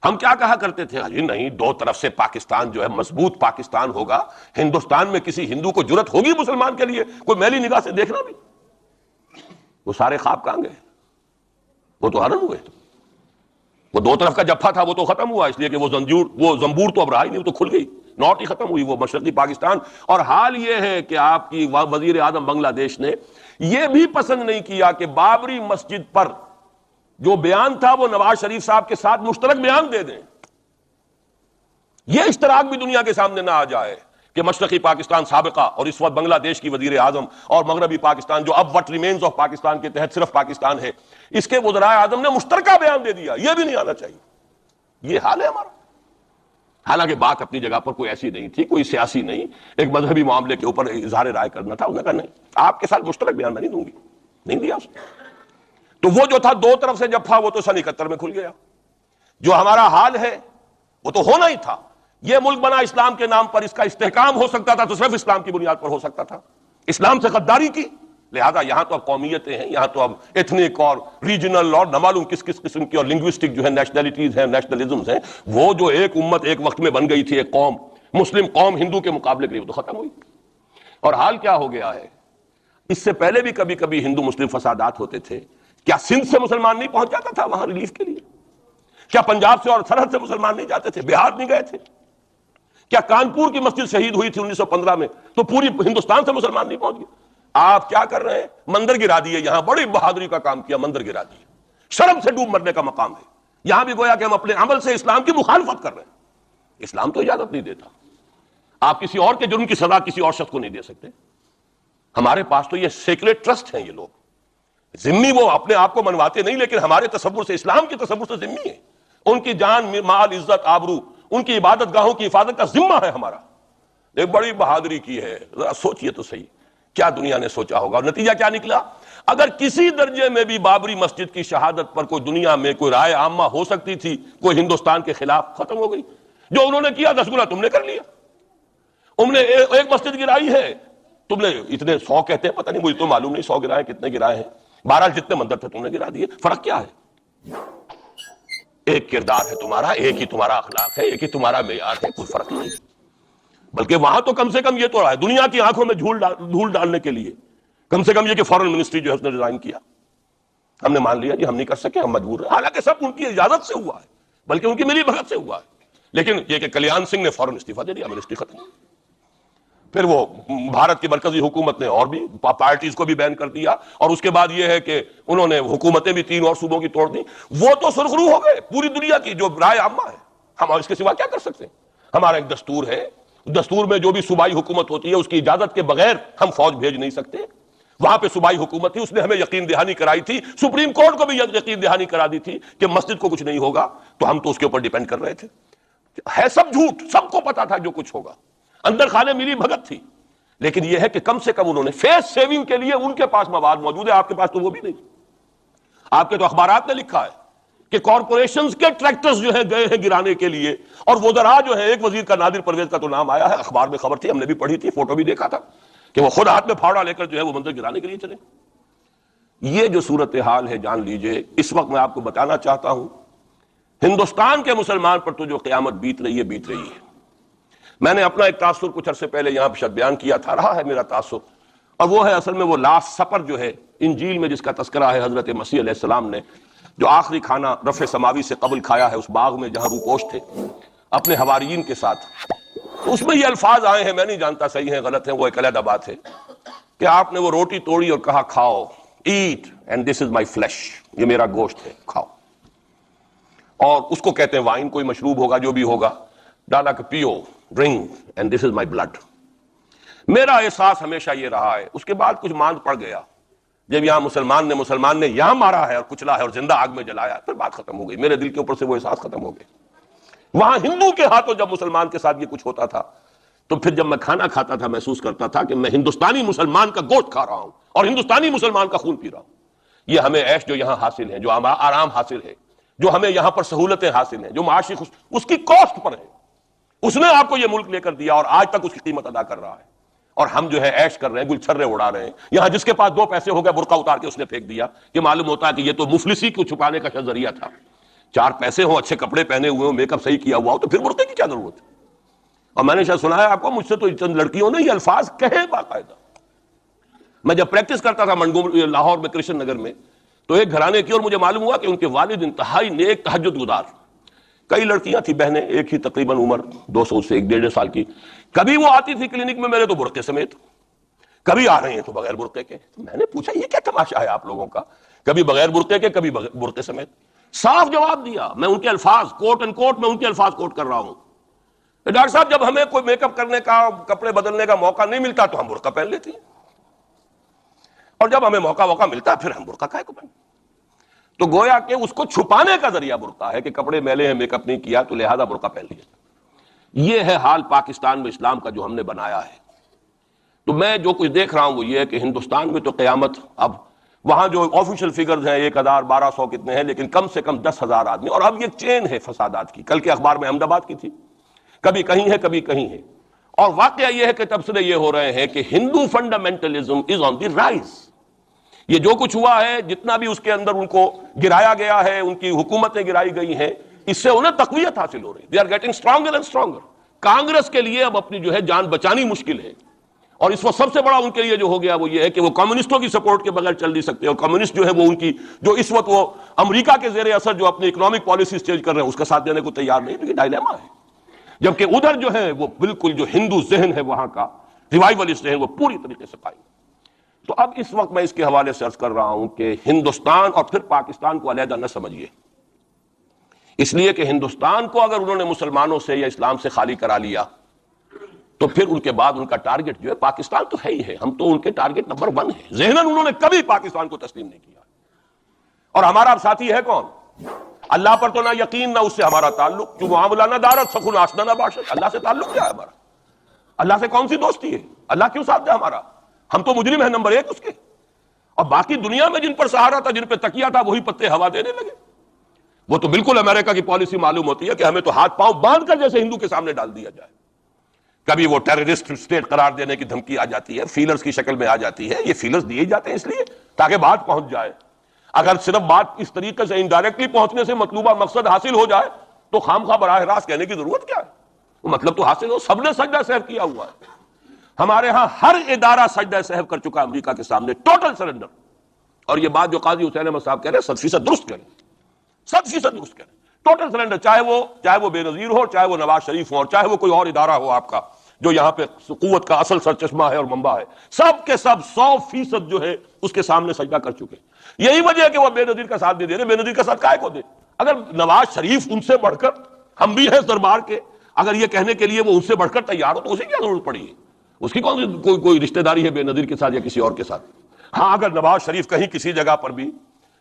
ہم کیا کہا کرتے تھے؟ جی نہیں، 2 طرف سے پاکستان جو ہے مضبوط پاکستان ہوگا، ہندوستان میں کسی ہندو کو جرت ہوگی مسلمان کے لیے کوئی میلی نگاہ سے دیکھنا بھی؟ وہ سارے خواب کہاں گئے؟ وہ تو حرم ہوئے، وہ 2 طرف کا جفا تھا وہ تو ختم ہوا، اس لیے کہ وہ زنبور تو اب رہا ہی نہیں، وہ تو کھل گئی، نوٹ ہی ختم ہوئی وہ مشرقی پاکستان۔ اور حال یہ ہے کہ آپ کی وزیر اعظم بنگلہ دیش نے یہ بھی پسند نہیں کیا کہ بابری مسجد پر جو بیان تھا وہ نواز شریف صاحب کے ساتھ مشترک بیان دے دیں، یہ اشتراک بھی دنیا کے سامنے نہ آ جائے کہ مشرقی پاکستان سابقہ اور اس وقت بنگلہ دیش کی وزیر اعظم اور مغربی پاکستان جو اب وٹ ریمینز آف پاکستان کے تحت صرف پاکستان ہے، اس کے وزرائے اعظم نے مشترکہ بیان دے دیا، یہ بھی نہیں آنا چاہیے۔ یہ حال ہے ہمارا۔ حالانکہ بات اپنی جگہ پر کوئی ایسی نہیں تھی، کوئی سیاسی نہیں، ایک مذہبی معاملے کے اوپر اظہار رائے کرنا تھا، انہوں نے کہا نہیں، آپ کے ساتھ مشترک بیان میں نہیں دوں گی، نہیں دیا اس نے۔ تو وہ جو تھا 2 طرف سے جفا، وہ تو سن 71 میں کھل گیا۔ جو ہمارا حال ہے وہ تو ہونا ہی تھا، یہ ملک بنا اسلام کے نام پر، اس کا استحکام ہو سکتا تھا تو صرف اسلام کی بنیاد پر ہو سکتا تھا۔ اسلام سے غداری کی، لہذا یہاں تو اب قومیتیں ہیں، یہاں تو اب ایتھنک اور ریجنل اور نہ معلوم کس کس قسم کی اور لنگوسٹک جو ہے نیشنلٹیز ہیں، نیشنلزمز ہیں، وہ جو ایک امت ایک وقت میں بن گئی تھی، ایک قوم مسلم قوم ہندو کے مقابلے کے لیے، وہ تو ختم ہوئی۔ اور حال کیا ہو گیا ہے، اس سے پہلے بھی کبھی کبھی ہندو مسلم فسادات ہوتے تھے، کیا سندھ سے مسلمان نہیں پہنچ جاتا تھا وہاں ریلیف کے لیے؟ کیا پنجاب سے اور سرحد سے مسلمان نہیں جاتے تھے؟ بہار نہیں گئے تھے؟ کیا کانپور کی مسجد شہید ہوئی تھی 1915 میں تو پوری ہندوستان سے مسلمان نہیں پہنچ گئے؟ آپ کیا کر رہے ہیں؟ مندر گرا دیے، یہاں بڑی بہادری کا کام کیا، مندر گرا دیے، شرم سے ڈوب مرنے کا مقام ہے۔ یہاں بھی گویا کہ ہم اپنے عمل سے اسلام کی مخالفت کر رہے ہیں۔ اسلام تو اجازت نہیں دیتا، آپ کسی اور کے جرم کی سزا کسی اور شخص کو نہیں دے سکتے۔ ہمارے پاس تو یہ سیکریٹ ٹرسٹ ہیں، یہ لوگ ذمہ وہ اپنے آپ کو منواتے نہیں، لیکن ہمارے تصور سے، اسلام کے تصور سے ذمہ ہے۔ ان کی جان، مال، عزت، آبرو، ان کی عبادت گاہوں کی حفاظت کا ذمہ ہے ہمارا۔ ایک بڑی بہادری کی ہے، ذرا سوچئے تو صحیح کیا دنیا نے سوچا ہوگا، اور نتیجہ کیا نکلا؟ اگر کسی درجے میں بھی بابری مسجد کی شہادت پر کوئی دنیا میں کوئی رائے عامہ ہو سکتی تھی کوئی ہندوستان کے خلاف، ختم ہو گئی۔ جو انہوں نے کیا 10 گنا تم نے کر لیا۔ انہوں نے ایک مسجد گرائی ہے، تم نے اتنے 100 کہتے ہیں، پتہ نہیں مجھے تو معلوم نہیں 100 گرائے کتنے گرائے ہیں، بہرحال جتنے مندر تھے تم نے گرا دیے۔ فرق کیا ہے؟ ایک کردار ہے تمہارا، ایک ہی تمہارا اخلاق ہے، ایک ہی تمہارا معیار ہے، کوئی فرق نہیں۔ بلکہ وہاں تو کم سے کم یہ تو رہا ہے، دنیا کی آنکھوں میں دھول ڈالنے کے لیے کم سے کم یہ کہ فورن منسٹری جو ہے اس نے ریزائن کیا، ہم نے مان لیا جی ہم نہیں کر سکے، ہم مجبور ہیں، حالانکہ سب ان کی اجازت سے ہوا ہے، بلکہ ان کی ملی بھگت سے ہوا ہے۔ لیکن یہ کہ کلیان سنگھ نے فوراً استعفیٰ دے دیا، منسٹری ختم۔ پھر وہ بھارت کی مرکزی حکومت نے اور بھی پارٹیز کو بھی بین کر دیا، اور اس کے بعد یہ ہے کہ انہوں نے حکومتیں بھی 3 اور صوبوں کی توڑ دی۔ وہ تو سرخرو ہو گئے پوری دنیا کی جو رائے عامہ ہے، ہم اس کے سوا کیا کر سکتے ہیں؟ ہمارا ایک دستور ہے، دستور میں جو بھی صوبائی حکومت ہوتی ہے اس کی اجازت کے بغیر ہم فوج بھیج نہیں سکتے۔ وہاں پہ صوبائی حکومت تھی، اس نے ہمیں یقین دہانی کرائی تھی، سپریم کورٹ کو بھی یقین دہانی کرا دی تھی کہ مسجد کو کچھ نہیں ہوگا، تو ہم تو اس کے اوپر ڈیپینڈ کر رہے تھے۔ ہے سب جھوٹ، سب کو پتا تھا جو کچھ ہوگا، اندر خانے ملی بھگت تھی، لیکن یہ ہے کہ کم سے کم انہوں نے فیس سیونگ کے لیے ان کے پاس مواد موجود ہے، آپ کے پاس تو وہ بھی نہیں۔ آپ کے تو اخبارات نے لکھا ہے کہ کارپوریشنز کے ٹریکٹرز جو ہیں گئے ہیں گرانے کے لیے، اور وزراء جو ہے، ایک وزیر کا نادر پرویز کا تو نام آیا ہے، اخبار میں خبر تھی، ہم نے بھی پڑھی تھی، فوٹو بھی دیکھا تھا کہ وہ خود ہاتھ میں پھاوڑا لے کر جو ہے وہ منظر گرانے کے لیے چلے۔ یہ جو صورتحال ہے جان لیجئے، اس وقت میں آپ کو بتانا چاہتا ہوں ہندوستان کے مسلمان پر تو جو قیامت بیت رہی ہے بیت رہی ہے۔ میں نے اپنا ایک تاثر کچھ عرصے پہلے یہاں پہ بیان کیا تھا، رہا ہے میرا تاثر، اور وہ ہے اصل میں وہ لاسٹ سپر جو ہے انجیل میں جس کا تذکرہ ہے حضرت مسیح علیہ السلام نے جو آخری کھانا رفع سماوی سے قبل کھایا ہے اس باغ میں جہاں روپوش تھے اپنے حواریین کے ساتھ۔ اس میں یہ الفاظ آئے ہیں، میں نہیں جانتا صحیح ہیں غلط ہیں، وہ ایک علیحدہ بات ہے، کہ آپ نے وہ روٹی توڑی اور کہا کھاؤ، eat and this is my flesh, یہ میرا گوشت ہے، کھاؤ۔ اور اس کو کہتے ہیں وائن، کوئی مشروب ہوگا جو بھی ہوگا، ڈالا کہ پیو، drink and this is my blood. میرا احساس ہمیشہ یہ رہا ہے، اس کے بعد کچھ ماند پڑ گیا جب یہاں مسلمان نے یہاں مارا ہے اور کچلا ہے اور زندہ آگ میں جلایا، پھر بات ختم ہو گئی، میرے دل کے اوپر سے وہ احساس ختم ہو گئے۔ وہاں ہندو کے ہاتھوں جب مسلمان کے ساتھ یہ کچھ ہوتا تھا تو پھر جب میں کھانا کھاتا تھا محسوس کرتا تھا کہ میں ہندوستانی مسلمان کا گوشت کھا رہا ہوں اور ہندوستانی مسلمان کا خون پی رہا ہوں۔ یہ ہمیں عیش جو یہاں حاصل ہے، جو آرام حاصل ہے، جو ہمیں یہاں پر سہولتیں حاصل ہیں، جو معاشی اس کی کاسٹ پر ہے۔ اس نے آپ کو یہ ملک لے کر دیا اور آج تک اس کی قیمت ادا کر رہا ہے، اور ہم جو ہے عیش کر رہے ہیں، گل چھرے اڑا رہے ہیں۔ یہاں جس کے پاس 2 پیسے ہو گئے برقع اتار کے اس نے پھینک دیا، کہ معلوم ہوتا ہے کہ یہ تو مفلسی کو چھپانے کا ذریعہ تھا۔ 4 پیسے ہوں، اچھے کپڑے پہنے ہوئے ہوں، میک اپ صحیح کیا ہوا ہو، تو پھر برقعے کی کیا ضرورت ہے؟ اور میں نے شاید سنا ہے آپ کو، مجھ سے تو چند لڑکیوں نے یہ الفاظ کہے باقاعدہ۔ میں جب پریکٹس کرتا تھا لاہور میں کرشن نگر میں، تو ایک گھرانے کی، اور مجھے معلوم ہوا کہ ان کے والد انتہائی نیک تہجد گزار، کئی لڑکیاں تھیں بہنیں، ایک ہی تقریباً عمر 200 سے 1.5 سال کی، کبھی وہ آتی تھی کلینک میں میرے تو برقعے سمیت، کبھی آ رہے ہیں تو بغیر برقعے کے۔ میں نے پوچھا یہ کیا تماشا ہے آپ لوگوں کا، کبھی بغیر برقعے کے کبھی برقعے سمیت۔ صاف جواب دیا، میں ان کے الفاظ کوٹ اینڈ کوٹ میں ان کے الفاظ کوٹ کر رہا ہوں، ڈاکٹر صاحب جب ہمیں کوئی میک اپ کرنے کا، کپڑے بدلنے کا موقع نہیں ملتا تو ہم برقع پہن لیتی ہیں، اور جب ہمیں موقع ملتا پھر ہم برقع کائے کو پہن۔ تو گویا کہ اس کو چھپانے کا ذریعہ برقع ہے کہ کپڑے میلے ہیں، میک اپ نہیں کیا تو لہذا برقع پہن لیا۔ یہ ہے حال پاکستان میں اسلام کا جو ہم نے بنایا ہے۔ تو میں جو کچھ دیکھ رہا ہوں وہ یہ ہے کہ ہندوستان میں تو قیامت، اب وہاں جو آفیشیل فگرز ہیں 1000 1200 کتنے ہیں، لیکن کم سے کم 10,000 آدمی، اور اب یہ چین ہے فسادات کی۔ کل کے اخبار میں احمد آباد کی تھی، کبھی کہیں ہے کبھی کہیں ہے، اور واقعہ یہ ہے کہ تبصرے یہ ہو رہے ہیں کہ ہندو فنڈامنٹلزم از آن دی رائز۔ یہ جو کچھ ہوا ہے، جتنا بھی اس کے اندر ان کو گرایا گیا ہے، ان کی حکومتیں گرائی گئی ہیں، اس سے انہیں تقویت حاصل ہو رہی ہے. They are getting stronger and stronger. Congress کے لیے اب اپنی جو ہے جان بچانی مشکل ہے، اور اس وقت سب سے بڑا ان کے لیے جو ہو گیا وہ یہ ہے کہ وہ کمیونسٹوں کی سپورٹ کے بغیر چل نہیں سکتے، اور کمیونسٹ جو ہے وہ ان کی جو اس وقت وہ امریکہ کے زیر اثر جو اپنی اکنامک پالیسیز چینج کر رہے ہیں اس کا ساتھ دینے کو تیار نہیں. تو یہ ڈائلیما ہے. جبکہ ادھر جو ہے وہ بالکل جو ہندو ذہن ہے وہاں کا ریوائولسٹ ذہن وہ پوری طریقے سے قائم. تو اب اس وقت میں اس کے حوالے سے عرض کر رہا ہوں کہ ہندوستان اور پھر پاکستان کو علیحدہ نہ سمجھیے، اس لیے کہ ہندوستان کو اگر انہوں نے مسلمانوں سے یا اسلام سے خالی کرا لیا تو پھر ان کے بعد ان کا ٹارگٹ جو ہے پاکستان تو ہے ہی ہے. ہم تو ان کے ٹارگٹ نمبر 1 ہے. ذہناً انہوں نے کبھی پاکستان کو تسلیم نہیں کیا. اور ہمارا اب ساتھی ہے کون؟ اللہ پر تو نہ یقین نہ اس سے ہمارا تعلق. جو معاملہ نہ دارت سخن آشنا نہ باشد. اللہ سے تعلق کیا ہے ہمارا؟ اللہ سے کون سی دوستی ہے؟ اللہ کیوں ساتھ دے ہمارا؟ ہم تو مجرم ہیں نمبر 1 اس کے. اور باقی دنیا میں جن پر سہارا تھا، جن پہ تکیہ تھا، وہی پتے ہوا دینے لگے. وہ تو بالکل امریکہ کی پالیسی معلوم ہوتی ہے کہ ہمیں تو ہاتھ پاؤں باندھ کر جیسے ہندو کے سامنے ڈال دیا جائے. کبھی وہ ٹیررسٹ اسٹیٹ قرار دینے کی دھمکی آ جاتی ہے، فیلرز کی شکل میں آ جاتی ہے. یہ فیلرز دیے جاتے ہیں اس لیے تاکہ بات پہنچ جائے. اگر صرف بات اس طریقے سے انڈائریکٹلی پہنچنے سے مطلوبہ مقصد حاصل ہو جائے تو خام خواہ براہ راست کہنے کی ضرورت کیا ہے؟ وہ مطلب تو حاصل ہو. سب نے سجدہ سہو کیا ہوا ہے. ہمارے ہاں ہر ادارہ سجدہ سہو کر چکا امریکہ کے سامنے. Total surrender. اور یہ بات جو قاضی حسین احمد صاحب کہہ رہے ہیں 100% درست کریں، 100% درست کریں. ٹوٹل سرنڈر، چاہے وہ بے نظیر ہو، چاہے وہ نواز شریف ہو، اور چاہے وہ کوئی اور ادارہ ہو آپ کا جو یہاں پہ قوت کا اصل سرچشمہ ہے اور منبع ہے. سب کے سب 100% جو ہے اس کے سامنے سجدہ کر چکے. یہی وجہ ہے کہ وہ بے نظیر کا ساتھ نہیں دے رہے. بے نظیر کا ساتھ کائے کو دے؟ اگر نواز شریف ان سے بڑھ کر، ہم بھی ہیں اس دربار کے، اگر یہ کہنے کے لیے وہ ان سے بڑھ کر تیار ہو تو اسے کیا ضرورت پڑی ہے؟ اس کی کون سی کوئی رشتہ داری ہے بے نظیر کے ساتھ یا کسی اور کے ساتھ؟ ہاں اگر نواز شریف کہیں کسی جگہ پر بھی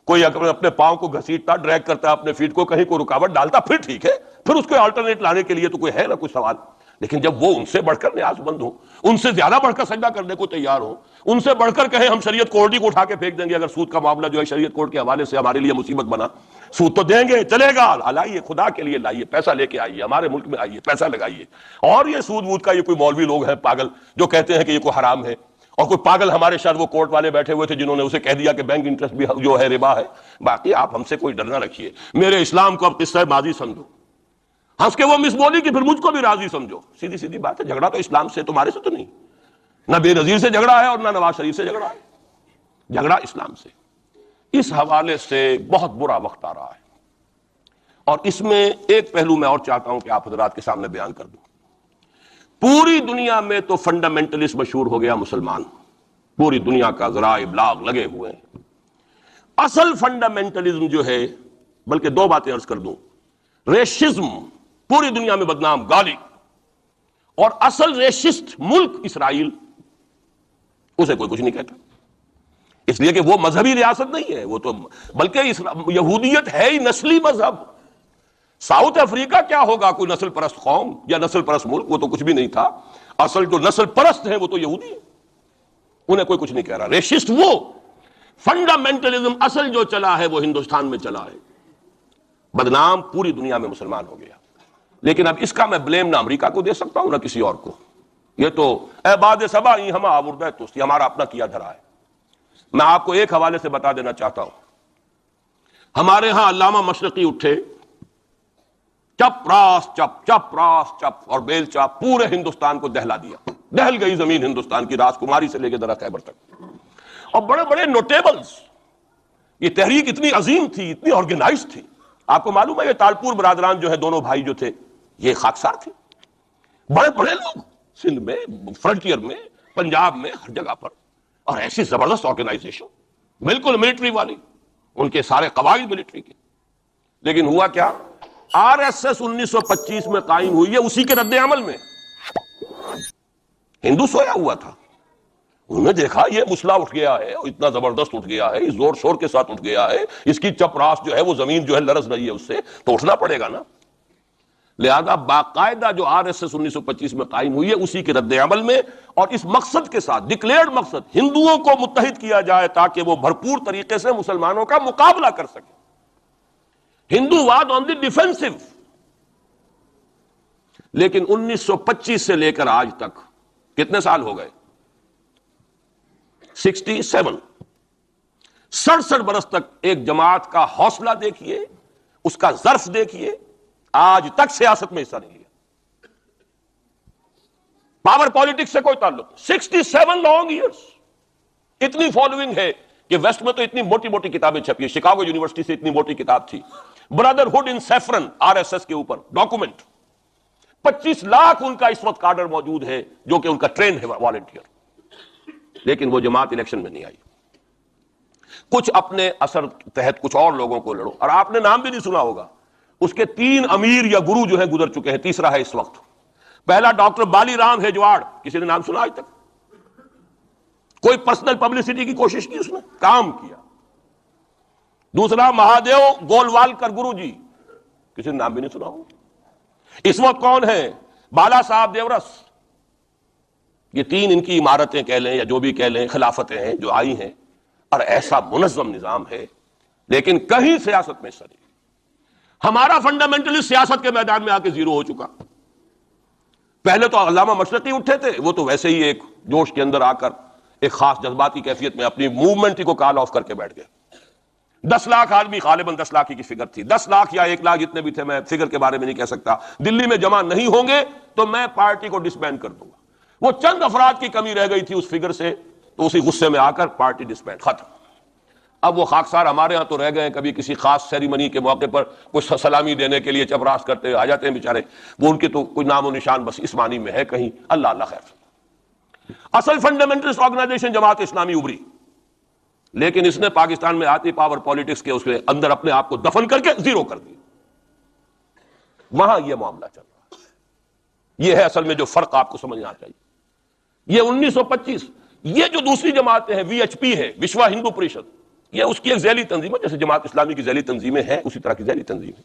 کوئی اپنے پاؤں کو گھسیٹتا، ڈریگ کرتا ہے اپنے فیٹ کو، کہیں کوئی رکاوٹ ڈالتا، پھر ٹھیک ہے، پھر اس کو آلٹرنیٹ لانے کے لیے تو کوئی ہے نہ کوئی سوال. لیکن جب وہ ان سے بڑھ کر نیاز مند ہوں، ان سے زیادہ بڑھ کر سجدہ کرنے کو تیار ہوں، ان سے بڑھ کر کہیں ہم شریعت کورٹ ہی کو اٹھا کے پھینک دیں گے اگر سود کا معاملہ جو ہے شریعت کورٹ کے حوالے سے ہمارے لیے مصیبت بنا، سود تو دیں گے، چلے گا، لائیے خدا کے لیے لائیے، پیسہ لے کے آئیے، ہمارے ملک میں آئیے، پیسہ لگائیے. اور یہ سود وود کا یہ کوئی مولوی لوگ ہیں پاگل جو کہتے ہیں کہ یہ کوئی حرام ہے، اور کوئی پاگل ہمارے شاید وہ کورٹ والے بیٹھے ہوئے تھے جنہوں نے اسے کہہ دیا کہ بینک انٹرسٹ بھی جو ہے ربا ہے. باقی آپ ہم سے کوئی ڈر نہ رکھیے. میرے اسلام کو اب قصہ ماضی سمجھو، ہنس کے وہ مس بولی کہ پھر مجھ کو بھی راضی سمجھو. سیدھی سیدھی بات ہے. جھگڑا تو اسلام سے تمہارے سے تو نہیں، نہ بے نظیر سے جھگڑا ہے اور نہ نواز شریف سے جھگڑا ہے. جھگڑا اسلام سے. اس حوالے سے بہت برا وقت آ رہا ہے. اور اس میں ایک پہلو میں اور چاہتا ہوں کہ آپ حضرات کے سامنے بیان کر دوں. پوری دنیا میں تو فنڈامنٹلسٹ مشہور ہو گیا مسلمان، پوری دنیا کا ذرائع ابلاغ لگے ہوئے ہیں. اصل فنڈامنٹلزم جو ہے، بلکہ 2 باتیں عرض کر دوں. ریشزم پوری دنیا میں بدنام، گالی. اور اصل ریشسٹ ملک اسرائیل، اسے کوئی کچھ نہیں کہتا، اس لیے کہ وہ مذہبی ریاست نہیں ہے، وہ تو بلکہ یہودیت ہے ہی نسلی مذہب. ساؤتھ افریقہ کیا ہوگا کوئی نسل پرست قوم یا نسل پرست ملک؟ وہ تو کچھ بھی نہیں تھا. اصل جو نسل پرست ہیں وہ تو یہودی ہیں، انہیں کوئی کچھ نہیں کہہ رہا. ریشسٹ وہ فنڈامنٹلزم اصل جو چلا ہے وہ ہندوستان میں چلا ہے، بدنام پوری دنیا میں مسلمان ہو گیا. لیکن اب اس کا میں بلیم نہ امریکہ کو دے سکتا ہوں نہ کسی اور کو. یہ تو اے باد سبا ہی ہم آوردہ تو ہمارا اپنا کیا دھرا ہے. میں آپ کو ایک حوالے سے بتا دینا چاہتا ہوں. ہمارے ہاں علامہ مشرقی اٹھے، چپ راس چپ، چپ راس چپ، اور بیل چاپ پورے ہندوستان کو دہلا دیا. دہل گئی زمین ہندوستان کی، راس کماری سے لے کے درہ خیبر تک. اور بڑے بڑے نوٹیبلز، یہ تحریک اتنی عظیم تھی، اتنی آرگنائز تھی. آپ کو معلوم ہے یہ تالپور برادران جو ہے، دونوں بھائی جو تھے، یہ خاکسار تھے. بڑے بڑے لوگ سندھ میں، فرنٹیئر میں، پنجاب میں، ہر جگہ پر. اور ایسی زبردست آرگنائزیشن، بالکل ملٹری والی، ان کے سارے قواعد ملٹری کے. لیکن ہوا کیا؟ آر ایس ایس 1925 میں قائم ہوئی ہے، اسی کے رد عمل میں. ہندو سویا ہوا تھا، انہوں نے دیکھا یہ مسئلہ اٹھ گیا ہے، اتنا زبردست اٹھ گیا ہے، زور شور کے ساتھ اٹھ گیا ہے، اس کی چپ راس جو ہے وہ زمین جو ہے لرز رہی ہے، اس سے تو اٹھنا پڑے گا نا. لہذا باقاعدہ جو آر ایس ایس 1925 میں قائم ہوئی ہے اسی کے رد عمل میں، اور اس مقصد کے ساتھ، ڈکلیئرڈ مقصد، ہندوؤں کو متحد کیا جائے تاکہ وہ بھرپور طریقے سے مسلمانوں کا مقابلہ کر سکے. ہندو واد آن دی ڈیفینسو. لیکن 1925 سے لے کر آج تک کتنے سال ہو گئے؟ 67. 67 برس تک ایک جماعت کا حوصلہ دیکھیے، اس کا ظرف دیکھیے، آج تک سیاست میں حصہ نہیں لیا، پاور پالیٹکس سے کوئی تعلق نہیں۔ 67 لانگ ایئرس، اتنی فالوئنگ ہے کہ ویسٹ میں تو اتنی موٹی موٹی کتابیں چھپی ہیں، شکاگو یونیورسٹی سے اتنی موٹی کتاب تھی، بردرہڈ ان سیفرن، RSS کے اوپر ڈاکومنٹ، 25 لاکھ ان کا اس وقت کارڈر موجود ہے جو کہ ان کا ٹرین ہے والنٹیئر، لیکن وہ جماعت الیکشن میں نہیں آئی۔ کچھ اپنے اثر تحت کچھ اور لوگوں کو لڑو، اور آپ نے نام بھی نہیں سنا ہوگا، اس کے 3 امیر یا گرو جو ہیں گزر چکے ہیں، تیسرا ہے اس وقت۔ پہلا ڈاکٹر بالی رام ہیجواڑ، کسی نے نام سنا آج تک؟ کوئی پرسنل پبلسٹی کی کوشش کی، اس نے کام کیا۔ دوسرا مہادیو گولوالکر گرو جی، کسی نے نام بھی نہیں سنا ہوگا۔ اس وقت کون ہے؟ بالا صاحب دیورس۔ یہ 3 ان کی عمارتیں کہہ لیں یا جو بھی کہہ لیں، خلافتیں ہیں جو آئی ہیں، اور ایسا منظم نظام ہے، لیکن کہیں سیاست میں حصہ نہیں۔ ہمارا فنڈامنٹلی سیاست کے میدان میں آ کے زیرو ہو چکا۔ پہلے تو علامہ مشرقی اٹھے تھے، وہ تو ویسے ہی ایک جوش کے اندر آ کر ایک خاص جذباتی کیفیت میں اپنی موومنٹ کو کال آف کر کے بیٹھ گئے۔ 10 لاکھ آدمی، غالباً 10 لاکھ کی فگر تھی، 10 لاکھ یا 1 لاکھ جتنے بھی تھے، میں فگر کے بارے میں نہیں کہہ سکتا، دلی میں جمع نہیں ہوں گے تو میں پارٹی کو ڈسبینڈ کر دوں گا۔ وہ چند افراد کی کمی رہ گئی تھی اس فگر سے، تو اسی غصے میں آ کر پارٹی ڈسبینڈ، ختم۔ اب وہ خاکسار ہمارے ہاں تو رہ گئے ہیں، کبھی کسی خاص سیریمنی کے موقع پر کچھ سلامی دینے کے لیے چپراس کرتے آ جاتے ہیں بیچارے، وہ ان کے تو کوئی نام و نشان بس اس معنی میں ہے کہیں، اللہ اللہ خیر۔ اصل فنڈامنٹلسٹ آرگنائزیشن جماعت اسلامی ابھری، لیکن اس نے پاکستان میں آتی پاور پالیٹکس کے اس کے اندر اپنے آپ کو دفن کر کے زیرو کر دیا۔ وہاں یہ معاملہ چل رہا ہے، یہ ہے اصل میں جو فرق آپ کو سمجھنا چاہیے۔ یہ 1925، یہ جو دوسری جماعتیں ہیں، VHP ہے، وشوا ہندو پریشد، یہ اس کی ایک ذیلی تنظیم ہے، جیسے جماعت اسلامی کی ذیلی تنظیمیں ہیں اسی طرح کی ذیلی تنظیم ہے۔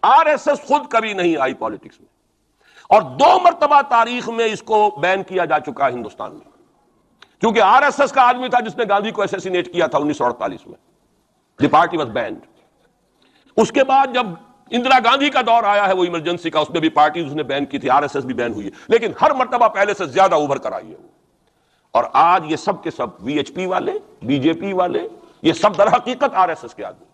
RSS خود کبھی نہیں آئی پالیٹکس میں، اور 2 مرتبہ تاریخ میں اس کو بین کیا جا چکا ہے ہندوستان میں، کیونکہ RSS کا آدمی تھا جس نے گاندھی کو ایسیسینیٹ کیا تھا 1948 میں، دی پارٹی واز بینڈ۔ اس کے بعد جب اندرا گاندھی کا دور آیا ہے وہ ایمرجنسی کا، اس میں بھی پارٹیز اس نے بین کی تھی، RSS بھی بین ہوئی ہے، لیکن ہر مرتبہ پہلے سے زیادہ ابھر کر آئی ہے وہ۔ اور آج یہ سب کے سب VHP والے، BJP والے، یہ سب در حقیقت RSS کے آدمی،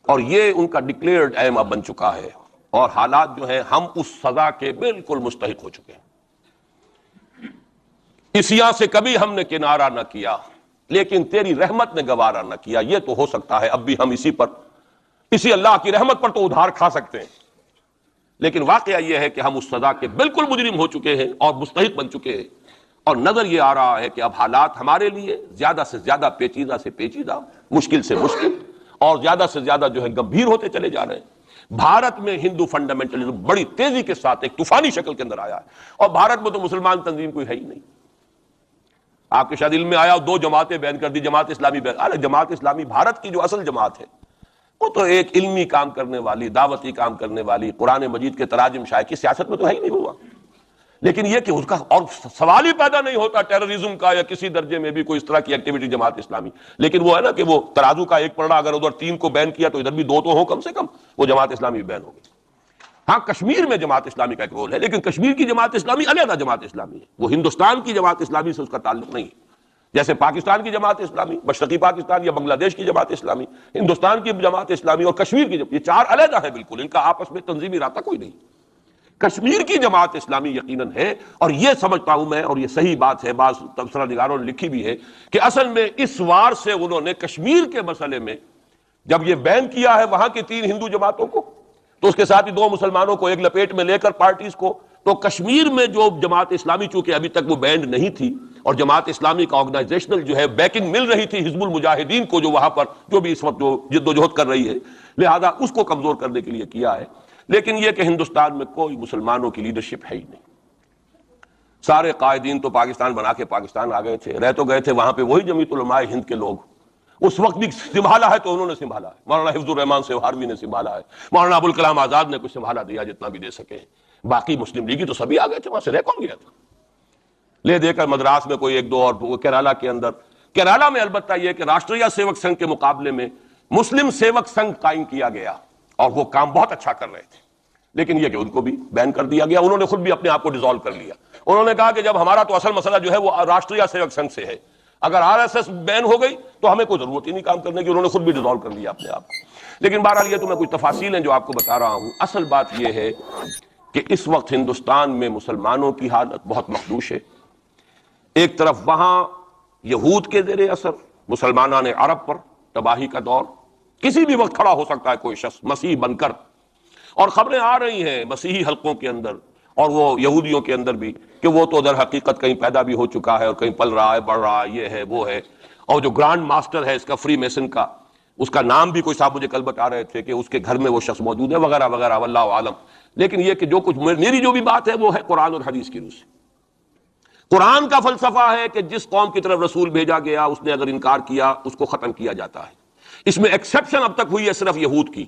اور یہ ان کا ڈکلیئرڈ ایم اب بن چکا ہے، اور حالات جو ہیں ہم اس سزا کے بالکل مستحق ہو چکے ہیں۔ اس یہاں سے کبھی ہم نے کنارہ نہ کیا، لیکن تیری رحمت نے گوارا نہ کیا۔ یہ تو ہو سکتا ہے اب بھی ہم اسی اللہ کی رحمت پر تو ادھار کھا سکتے ہیں، لیکن واقعہ یہ ہے کہ ہم اس سزا کے بالکل مجرم ہو چکے ہیں اور مستحق بن چکے ہیں، اور نظر یہ آ رہا ہے کہ اب حالات ہمارے لیے زیادہ سے زیادہ پیچیدہ سے پیچیدہ، مشکل سے مشکل، اور زیادہ سے زیادہ جو ہے گمبھیر ہوتے چلے جا رہے ہیں۔ بھارت میں ہندو فنڈامنٹلزم بڑی تیزی کے ساتھ ایک طوفانی شکل کے اندر آیا ہے، اور بھارت میں تو مسلمان تنظیم کوئی ہے ہی نہیں۔ آپ کے شاید علم میں آیا 2 جماعتیں بین کر دی، جماعت اسلامی بین۔ ارے جماعت اسلامی بھارت کی جو اصل جماعت ہے وہ تو ایک علمی کام کرنے والی، دعوتی کام کرنے والی، قرآن مجید کے تراجم شائع کی سیاست میں تو ہے ہی نہیں ہوا، لیکن یہ کہ اس کا اور سوال ہی پیدا نہیں ہوتا ٹیررزم کا یا کسی درجے میں بھی کوئی اس طرح کی ایکٹیویٹی جماعت اسلامی، لیکن وہ ہے نا کہ وہ ترازو کا ایک پلڑا اگر ادھر 3 کو بین کیا تو ادھر بھی 2 تو ہو کم سے کم، وہ جماعت اسلامی بین ہو گئی۔ ہاں کشمیر میں جماعت اسلامی کا ایک رول ہے، لیکن کشمیر کی جماعت اسلامی علیحدہ جماعت اسلامی ہے، وہ ہندوستان کی جماعت اسلامی سے اس کا تعلق نہیں ہے، جیسے پاکستان کی جماعت اسلامی، مشرقی پاکستان یا بنگلہ دیش کی جماعت اسلامی، ہندوستان کی جماعت اسلامی اور کشمیر کی یہ 4 علیحدہ ہیں بالکل، ان کا آپس میں تنظیمی رابطہ کوئی نہیں۔ کشمیر کی جماعت اسلامی یقیناً ہے، اور یہ سمجھتا ہوں میں، اور یہ صحیح بات ہے، بعض تبصرہ نگاروں نے لکھی بھی ہے کہ اصل میں اس وار سے انہوں نے کشمیر کے مسئلے میں جب یہ بین کیا ہے وہاں کی 3 ہندو جماعتوں کو، تو اس کے ساتھ ہی 2 مسلمانوں کو ایک لپیٹ میں لے کر پارٹیز کو، تو کشمیر میں جو جماعت اسلامی چونکہ ابھی تک وہ بینڈ نہیں تھی، اور جماعت اسلامی کا آرگنائزیشنل جو ہے بیکنگ مل رہی تھی حزب المجاہدین کو، جو وہاں پر جو بھی اس وقت جو جد و جہد کر رہی ہے، لہذا اس کو کمزور کرنے کے لیے کیا ہے۔ لیکن یہ کہ ہندوستان میں کوئی مسلمانوں کی لیڈرشپ ہے ہی نہیں، سارے قائدین تو پاکستان بنا کے پاکستان آ گئے تھے، رہ تو گئے تھے وہاں پہ وہی جمیعت علماء ہند کے لوگ، اس وقت بھی سنبھالا ہے تو انہوں نے سنبھالا ہے، مولانا حفظ الرحمان سہاروی نے سنبھالا ہے، مولانا ابوالکلام آزاد نے کچھ سنبھالا دیا جتنا بھی دے سکے، باقی مسلم لیگی تو سبھی آ گئے تھے، وہاں سے رہ کون گیا تھا؟ لے دے کر مدراس میں کوئی 1-2 اور کیرالا کے اندر، کیرالا میں البتہ یہ کہ راشٹریہ سیوک سنگھ کے مقابلے میں مسلم سیوک سنگھ قائم کیا گیا، اور وہ کام بہت اچھا کر رہے تھے، لیکن یہ کہ ان کو بھی بین کر دیا گیا، انہوں نے خود بھی اپنے آپ کو ڈیزالو کر لیا، انہوں نے کہا کہ جب ہمارا تو اصل مسئلہ جو ہے وہ راشٹریہ سیوک سنگھ سے ہے، اگر RSS بین ہو گئی تو ہمیں کوئی ضرورت ہی نہیں کام کرنے کی، انہوں نے خود بھی ڈیزالو کر لیا اپنے آپ۔ لیکن بہرحال یہ تو میں کچھ تفاصیل ہیں جو آپ کو بتا رہا ہوں۔ اصل بات یہ ہے کہ اس وقت ہندوستان میں مسلمانوں کی حالت بہت مخدوش ہے۔ ایک طرف وہاں یہود کے زیر اثر مسلمانان عرب پر تباہی کا دور، کسی بھی وقت کھڑا ہو سکتا ہے کوئی شخص مسیح بن کر، اور خبریں آ رہی ہیں مسیحی حلقوں کے اندر اور وہ یہودیوں کے اندر بھی کہ وہ تو در حقیقت کہیں پیدا بھی ہو چکا ہے اور کہیں پل رہا ہے، بڑھ رہا ہے، یہ ہے وہ ہے، اور جو گرانڈ ماسٹر ہے اس کا فری میسن کا، اس کا نام بھی کوئی صاحب مجھے کل بتا رہے تھے کہ اس کے گھر میں وہ شخص موجود ہے وغیرہ وغیرہ، واللہ عالم۔ لیکن یہ کہ جو کچھ میری جو بھی بات ہے وہ ہے قرآن اور حدیث کی روح سے۔ قرآن کا فلسفہ ہے کہ جس قوم کی طرف رسول بھیجا گیا اس نے اگر انکار کیا اس کو ختم کیا جاتا ہے۔ اس میں ایکسیپشن اب تک ہوئی ہے صرف یہود کی،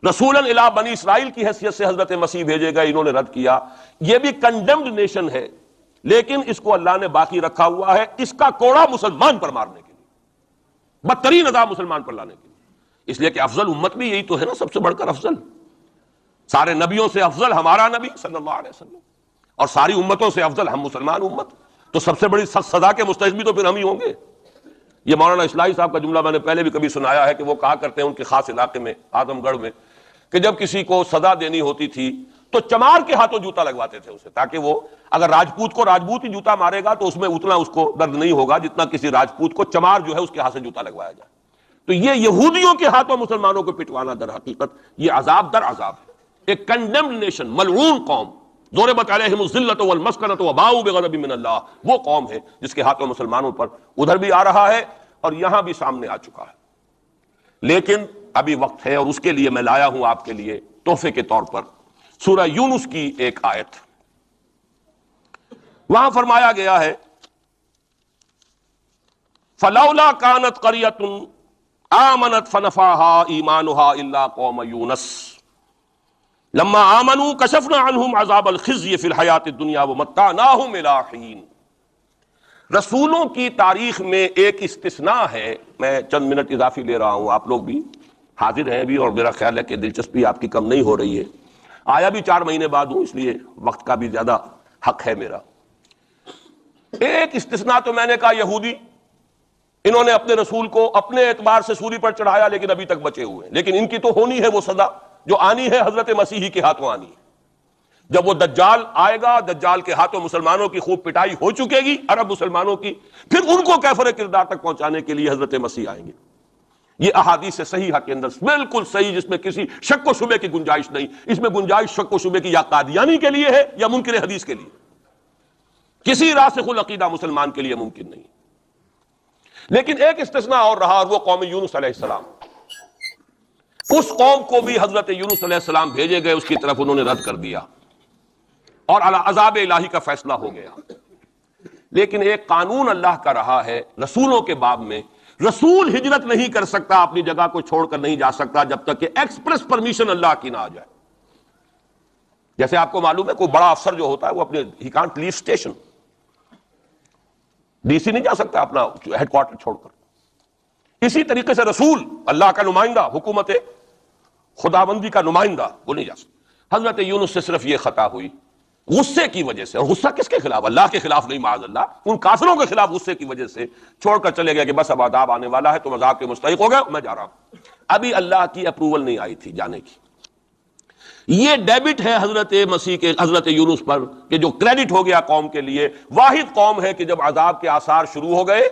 رسولا الی بنی اسرائیل کی حیثیت سے حضرت مسیح بھیجے گئے، انہوں نے رد کیا، یہ بھی کنڈیمڈ نیشن ہے، لیکن اس کو اللہ نے باقی رکھا ہوا ہے اس کا کوڑا مسلمان پر مارنے کے لیے، بدترین عذاب مسلمان پر لانے کے لیے۔ اس لیے کہ افضل امت بھی یہی تو ہے نا، سب سے بڑھ کر افضل، سارے نبیوں سے افضل ہمارا نبی صلی اللہ علیہ وسلم، اور ساری امتوں سے افضل ہم مسلمان امت، تو سب سے بڑی سخت سزا کے مستحق بھی تو پھر ہم ہی ہوں گے۔ یہ مولانا اصلاحی صاحب کا جملہ میں نے پہلے بھی کبھی سنایا ہے کہ وہ کہا کرتے ہیں ان کے خاص علاقے میں اعظم گڑھ میں کہ جب کسی کو سزا دینی ہوتی تھی تو چمار کے ہاتھوں جوتا لگواتے تھے اسے، تاکہ وہ اگر راجپوت کو راجپوت ہی جوتا مارے گا تو اس میں اتنا اس کو درد نہیں ہوگا جتنا کسی راجپوت کو چمار جو ہے اس کے ہاتھ سے جوتا لگوایا جائے۔ تو یہ یہودیوں کے ہاتھوں مسلمانوں کو پٹوانا در حقیقت یہ عذاب در عذاب ہے۔ ایک کنڈیمڈ نیشن، ملعون قوم، ضربت علیہم الذلۃ والمسکنۃ وباؤوا بغضب من اللہ، وہ قوم ہے جس کے ہاتھوں مسلمانوں پر ادھر بھی آ رہا ہے اور یہاں بھی سامنے آ چکا ہے۔ لیکن ابھی وقت ہے اور اس کے لیے میں لایا ہوں آپ کے لیے تحفے کے طور پر سورہ یونس کی ایک آیت۔ وہاں فرمایا گیا ہے فلولا كانت قرية آمنت فنفعها ایمانها الا قوم یونس لما آمنوا كشفنا عنهم عذاب الخزي في الحیات الدنیا ومتعناهم الى حین۔ رسولوں کی تاریخ میں ایک استثناء ہے، میں چند منٹ اضافی لے رہا ہوں، آپ لوگ بھی حاضر ہیں بھی اور میرا خیال ہے کہ دلچسپی آپ کی کم نہیں ہو رہی ہے، آیا بھی 4 مہینے بعد ہوں اس لیے وقت کا بھی زیادہ حق ہے میرا۔ ایک استثناء تو میں نے کہا یہودی، انہوں نے اپنے رسول کو اپنے اعتبار سے سولی پر چڑھایا لیکن ابھی تک بچے ہوئے ہیں، لیکن ان کی تو ہونی ہے وہ سزا جو آنی ہے، حضرت مسیحی کے ہاتھوں آنی ہے۔ جب وہ دجال آئے گا، دجال کے ہاتھوں مسلمانوں کی خوب پٹائی ہو چکے گی، عرب مسلمانوں کی، پھر ان کو کیفر کردار تک پہنچانے کے لیے حضرت مسیح آئیں گے۔ یہ احادیث صحیحہ کے اندر بالکل صحیح، جس میں کسی شک و شبے کی گنجائش نہیں۔ اس میں گنجائش شک و شبے کی یا قادیانی کے لیے ہے یا منکر حدیث کے لیے، کسی راسخ العقیدہ مسلمان کے لیے ممکن نہیں۔ لیکن ایک استثناء اور رہا، اور وہ قوم یونس علیہ السلام۔ اس قوم کو بھی حضرت یونس علیہ السلام بھیجے گئے، اس کی طرف انہوں نے رد کر دیا اور عذاب الہی کا فیصلہ ہو گیا۔ لیکن ایک قانون اللہ کا رہا ہے رسولوں کے باب میں، رسول ہجرت نہیں کر سکتا، اپنی جگہ کو چھوڑ کر نہیں جا سکتا جب تک کہ ایکسپریس پرمیشن اللہ کی نہ آ جائے۔ جیسے آپ کو معلوم ہے کوئی بڑا افسر جو ہوتا ہے وہ اپنے ہی can't leave station, D C نہیں جا سکتا اپنا ہیڈ کوارٹر چھوڑ کر۔ اسی طریقے سے رسول، اللہ کا نمائندہ، حکومت خداوندی کا نمائندہ، وہ نہیں جا سکتا۔ حضرت یونس سے صرف یہ خطا ہوئی غصے کی وجہ سے، اور غصہ کس کے خلاف؟ اللہ کے خلاف نہیں، معاذ اللہ، ان کافروں کے خلاف غصے کی وجہ سے چھوڑ کر چلے گیا کہ بس اب عذاب آنے والا ہے، تم عذاب کے مستحق ہو گئے، میں جا رہا ہوں۔ ابھی اللہ کی اپروول نہیں آئی تھی جانے کی۔ یہ ڈیبٹ ہے حضرت مسیح کے، حضرت یونس پر، کہ جو کریڈٹ ہو گیا قوم کے لیے۔ واحد قوم ہے کہ جب عذاب کے آثار شروع ہو گئے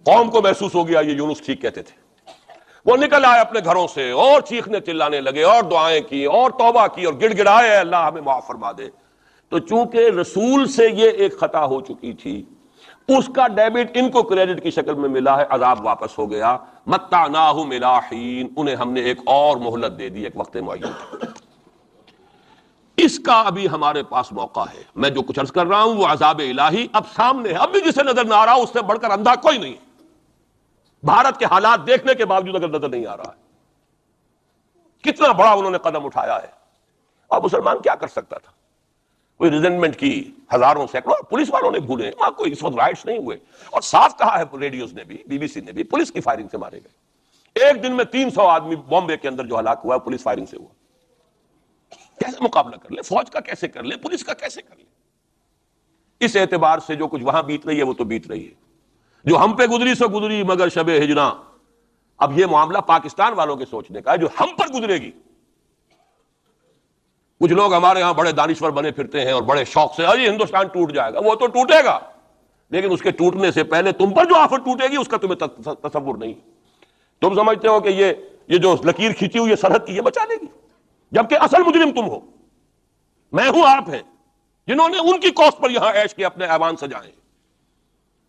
قوم کو محسوس ہو گیا یہ یونس ٹھیک کہتے تھے، وہ نکل آئے اپنے گھروں سے اور چیخنے چلانے لگے اور دعائیں کی اور توبہ کی اور گڑ گڑائے اللہ ہمیں معاف فرما دے۔ تو چونکہ رسول سے یہ ایک خطا ہو چکی تھی، اس کا ڈیبٹ ان کو کریڈٹ کی شکل میں ملا ہے، عذاب واپس ہو گیا۔ متعناہم الی حین، انہیں ہم نے ایک اور مہلت دے دی، ایک وقت معین۔ اس کا ابھی ہمارے پاس موقع ہے۔ میں جو کچھ عرض کر رہا ہوں وہ عذاب الہی اب سامنے ہے، اب بھی جسے نظر نہ آ رہا اس سے بڑھ کر اندھا کوئی نہیں۔ بھارت کے حالات دیکھنے کے باوجود اگر نظر نہیں آ رہا ہے کتنا بڑا انہوں نے قدم اٹھایا ہے، اور مسلمان کیا کر سکتا تھا؟ کوئی ریزنٹمنٹ کی ہزاروں سینکڑوں، پولیس والوں نے بھولے، وہاں کوئی اس وقت رائٹس نہیں ہوئے، اور صاف کہا ہے ریڈیوز نے بھی، بی بی سی نے بھی، پولیس کی فائرنگ سے مارے گئے۔ ایک دن میں 300 آدمی بامبے کے اندر جو ہلاک ہوا ہے پولیس فائرنگ سے ہوا۔ کیسے مقابلہ کر لے؟ فوج کا کیسے کر لے؟ پولیس کا کیسے کر لے؟ اس اعتبار سے جو کچھ وہاں بیت رہی ہے وہ تو بیت رہی ہے، جو ہم پہ گزری سو گزری مگر شب ہجراں. اب یہ معاملہ پاکستان والوں کے سوچنے کا ہے جو ہم پر گزرے گی. کچھ لوگ ہمارے ہاں بڑے دانشور بنے پھرتے ہیں اور بڑے شوق سے ارے ہندوستان ٹوٹ جائے گا. وہ تو ٹوٹے گا لیکن اس کے ٹوٹنے سے پہلے تم پر جو آفت ٹوٹے گی اس کا تمہیں تصور نہیں. تم سمجھتے ہو کہ یہ جو لکیر کھینچی ہوئی سرحد کی یہ بچا لے گی, جبکہ اصل مجرم تم ہو, میں ہوں, آپ ہیں, جنہوں نے ان کی کوسٹ پر یہاں عیش کے اپنے ایوان سجائے ہیں,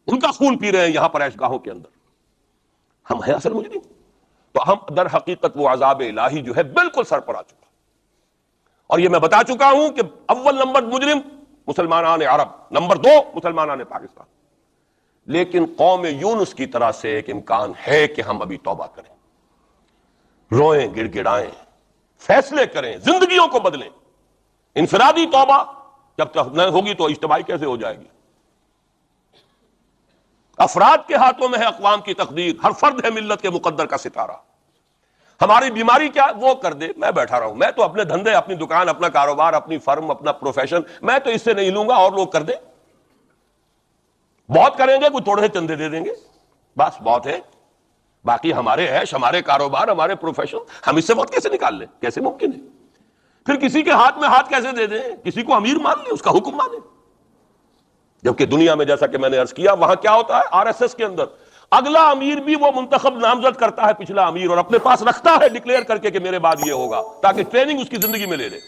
ان کا خون پی رہے ہیں یہاں پر عیش گاہوں کے اندر. ہم ہیں اصل مجرم. تو ہم در حقیقت وہ عذاب الہی جو ہے بالکل سر پر آ چکا. اور یہ میں بتا چکا ہوں کہ اول نمبر مجرم مسلمانان عرب, نمبر 2 مسلمانان پاکستان. لیکن قوم یونس کی طرح سے ایک امکان ہے کہ ہم ابھی توبہ کریں, روئیں, گڑ گڑائیں, فیصلے کریں, زندگیوں کو بدلیں. انفرادی توبہ جب تک نہ ہوگی تو اجتماعی کیسے ہو جائے گی؟ افراد کے ہاتھوں میں ہے اقوام کی تقدیر, ہر فرد ہے ملت کے مقدر کا ستارہ. ہماری بیماری کیا وہ کر دے, میں بیٹھا رہوں, میں تو اپنے دھندے, اپنی دکان, اپنا کاروبار, اپنی فرم, اپنا پروفیشن, میں تو اس سے نہیں لوں گا, اور لوگ کر دیں. بہت کریں گے, کوئی تھوڑے سے چندے دے دیں گے, بس بہت ہے. باقی ہمارے عیش, ہمارے کاروبار, ہمارے پروفیشن, ہم اس سے وقت کیسے نکال لیں؟ کیسے ممکن ہے؟ پھر کسی کے ہاتھ میں ہاتھ کیسے دے دیں؟ کسی کو امیر مان لیں, اس کا حکم مانیں. جبکہ دنیا میں جیسا کہ میں نے عرض کیا وہاں کیا ہوتا ہے, RSS کے اندر اگلا امیر بھی وہ منتخب نامزد کرتا ہے پچھلا امیر, اور اپنے پاس رکھتا ہے ڈکلیئر کر کے کہ میرے بعد یہ ہوگا, تاکہ ٹریننگ اس کی زندگی میں لے لے.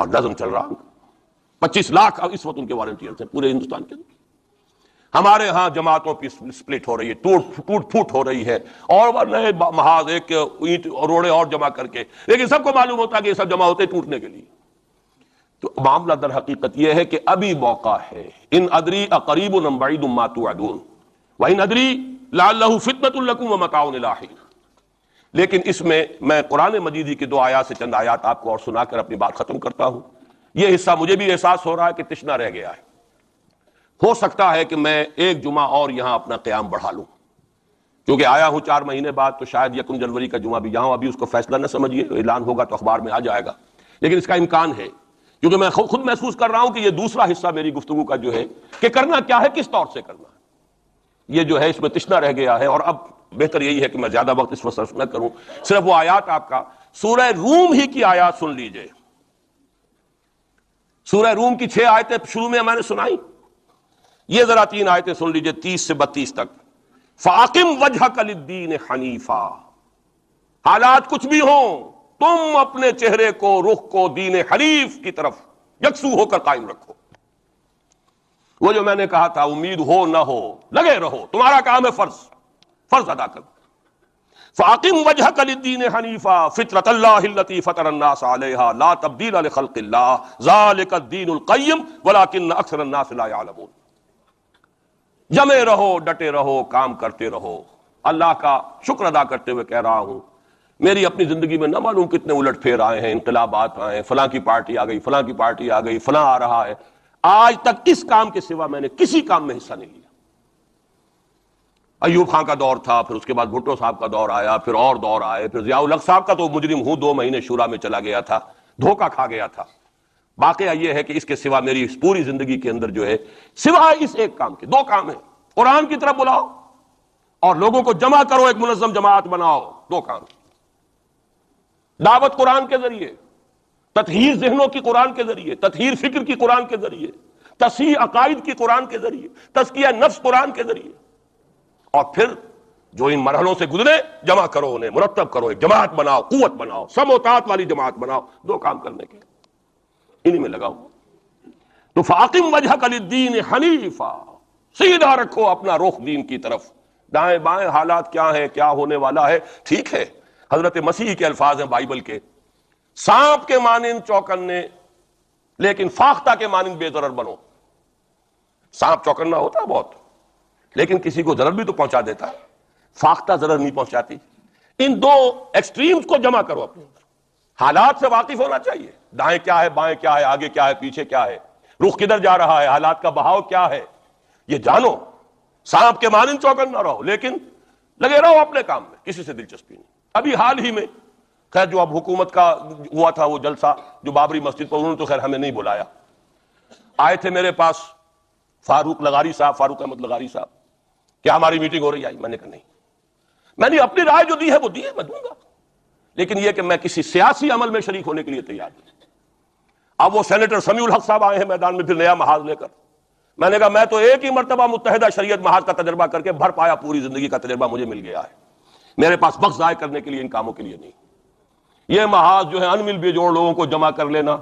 اور نظم چل رہا, 25 لاکھ اس وقت ان کے والنٹیئرز ہیں پورے ہندوستان کے اندر. ہمارے ہاں جماعتوں کی سپلٹ ہو رہی ہے, ٹوٹ پھوٹ ہو رہی ہے, اور نئے محاذ ایک اینٹ روڑے اور جمع کر کے, لیکن سب کو معلوم ہوتا ہے کہ یہ سب جمع ہوتے ہیں ٹوٹنے کے لیے. تو معاملہ در حقیقت یہ ہے کہ ابھی موقع ہے. ان ادری اقریب ام بعید ما توعدون وان ادری لعلہ فتنۃ لکم ومتاع الی حین. لیکن اس میں قرآن مجید کی 2 آیات سے چند آیات آپ کو اور سنا کر اپنی بات ختم کرتا ہوں. یہ حصہ مجھے بھی احساس ہو رہا ہے کہ تشنا رہ گیا ہے. ہو سکتا ہے کہ میں ایک جمعہ اور یہاں اپنا قیام بڑھا لوں, کیونکہ آیا ہوں 4 مہینے بعد, تو شاید 1 جنوری کا جمعہ بھی یہاں, ابھی اس کو فیصلہ نہ سمجھیے, اعلان ہوگا تو اخبار میں آ جائے گا, لیکن اس کا امکان ہے. کیونکہ میں خود محسوس کر رہا ہوں کہ یہ دوسرا حصہ میری گفتگو کا جو ہے کہ کرنا کیا ہے, کس طور سے کرنا ہے, یہ جو ہے اس میں تشنا رہ گیا ہے. اور اب بہتر یہی ہے کہ میں زیادہ وقت اس وقت صرف نہ کروں, صرف وہ آیات آپ کا سورہ روم ہی کی آیات سن لیجئے. سورہ روم کی 6 آیتیں شروع میں میں نے سنائی, یہ ذرا 3 آیتیں سن لیجئے 30 سے 32 تک. فَأَقِمْ وَجْهَكَ لِلدِّينِ حَنِيفًا, حالات کچھ بھی ہوں تم اپنے چہرے کو, رخ کو دین حنیف کی طرف یکسو ہو کر قائم رکھو. وہ جو میں نے کہا تھا, امید ہو نہ ہو لگے رہو, تمہارا کام ہے فرض ادا کرو. فَأَقِمْ وَجْهَكَ لِلدِّينِ حَنِيفًا فِطْرَةَ اللَّهِ الَّتِي فَطَرَ النَّاسَ عَلَيْهَا لَا تَبْدِيلَ لِخَلْقِ اللَّهِ ذَلِكَ الدِّينُ الْقَيِّمُ وَلَكِنَّ أَكْثَرَ النَّاسِ لَا يَعْلَمُونَ. جمے رہو, ڈٹے رہو, کام کرتے رہو. اللہ کا شکر ادا کرتے ہوئے کہہ رہا ہوں, میری اپنی زندگی میں نہ معلوم کتنے الٹ پھیر آئے ہیں, انقلابات آئے ہیں, فلاں کی پارٹی آ گئی, فلاں کی پارٹی آ گئی, فلاں آ رہا ہے. آج تک اس کام کے سوا میں نے کسی کام میں حصہ نہیں لیا. ایوب خان کا دور تھا, پھر اس کے بعد بھٹو صاحب کا دور آیا, پھر اور دور آئے, پھر ضیاء الحق صاحب کا تو مجرم ہوں 2 مہینے شورا میں چلا گیا تھا, دھوکہ کھا گیا تھا. واقعہ یہ ہے کہ اس کے سوا میری اس پوری زندگی کے اندر جو ہے سوائے اس ایک کام کے 2 کام ہیں. قرآن کی طرف بلاؤ اور لوگوں کو جمع کرو, ایک منظم جماعت بناؤ, 2 کام. دعوت قرآن کے ذریعے, تطہیر ذہنوں کی قرآن کے ذریعے, تطہیر فکر کی قرآن کے ذریعے, تصحیح عقائد کی قرآن کے ذریعے, تزکیہ نفس قرآن کے ذریعے. اور پھر جو ان مرحلوں سے گزرے جمع کرو, انہیں مرتب کرو, ایک جماعت بناؤ, قوت بناؤ, سموتات والی جماعت بناؤ. 2 کام کرنے کے انہی میں لگاؤ. تو فاقم وجہک للدین حنیفا, سیدھا رکھو اپنا رخ دین کی طرف. دائیں بائیں حالات کیا ہیں, کیا ہونے والا ہے, ٹھیک ہے. حضرت مسیح کے الفاظ ہیں بائبل کے, سانپ کے مانند چوکنے لیکن فاختہ کے مانند بے ضرر بنو. سانپ چوکنا ہوتا ہے بہت, لیکن کسی کو ضرر بھی تو پہنچا دیتا ہے, فاختہ ضرر نہیں پہنچاتی. ان 2 ایکسٹریمز کو جمع کرو اپنے اندر. حالات سے واقف ہونا چاہیے, دائیں کیا ہے, بائیں کیا ہے, آگے کیا ہے, پیچھے کیا ہے, رخ کدھر جا رہا ہے, حالات کا بہاؤ کیا ہے, یہ جانو. سانپ کے مانند چوکن نہ رہو, لیکن لگے رہو اپنے کام میں, کسی سے دلچسپی نہیں. ابھی حال ہی میں خیر جو اب حکومت کا ہوا تھا وہ جلسہ جو بابری مسجد پر, انہوں نے تو خیر ہمیں نہیں بلایا. آئے تھے میرے پاس فاروق لغاری صاحب، فاروق احمد لغاری صاحب، کیا ہماری میٹنگ ہو رہی ہے؟ میں نے کہا نہیں، میں نے اپنی رائے جو دی ہے وہ دی ہے، میں دوں گا، لیکن یہ کہ میں کسی سیاسی عمل میں شریک ہونے کے لیے تیار نہیں۔ اب وہ سینیٹر سمیع الحق صاحب آئے ہیں میدان میں پھر نیا محاذ لے کر، میں نے کہا میں تو ایک ہی مرتبہ متحدہ شریعت محاذ کا تجربہ کر کے بھر پایا، پوری زندگی کا تجربہ مجھے مل گیا ہے، میرے پاس وقت ضائع کرنے کے لیے ان کاموں کے لیے نہیں۔ یہ محاذ جو ہے ان مل بے جوڑ لوگوں کو جمع کر لینا،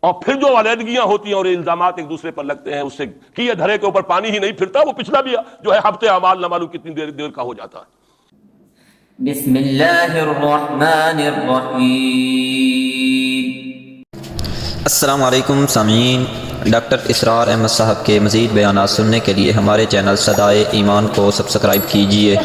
اور پھر جو علیحدگیاں ہوتی ہیں اور الزامات ایک دوسرے پر لگتے ہیں، اس سے کیے دھرے کے اوپر پانی ہی نہیں پھرتا، وہ پچھلا بھی جو ہے ہفتے اعمال نہ معلوم کتنی دیر کا ہو جاتا ہے۔ بسم اللہ الرحمن الرحیم۔ السلام علیکم سامعین، ڈاکٹر اسرار احمد صاحب کے مزید بیانات سننے کے لیے ہمارے چینل صدائے ایمان کو سبسکرائب کیجیے۔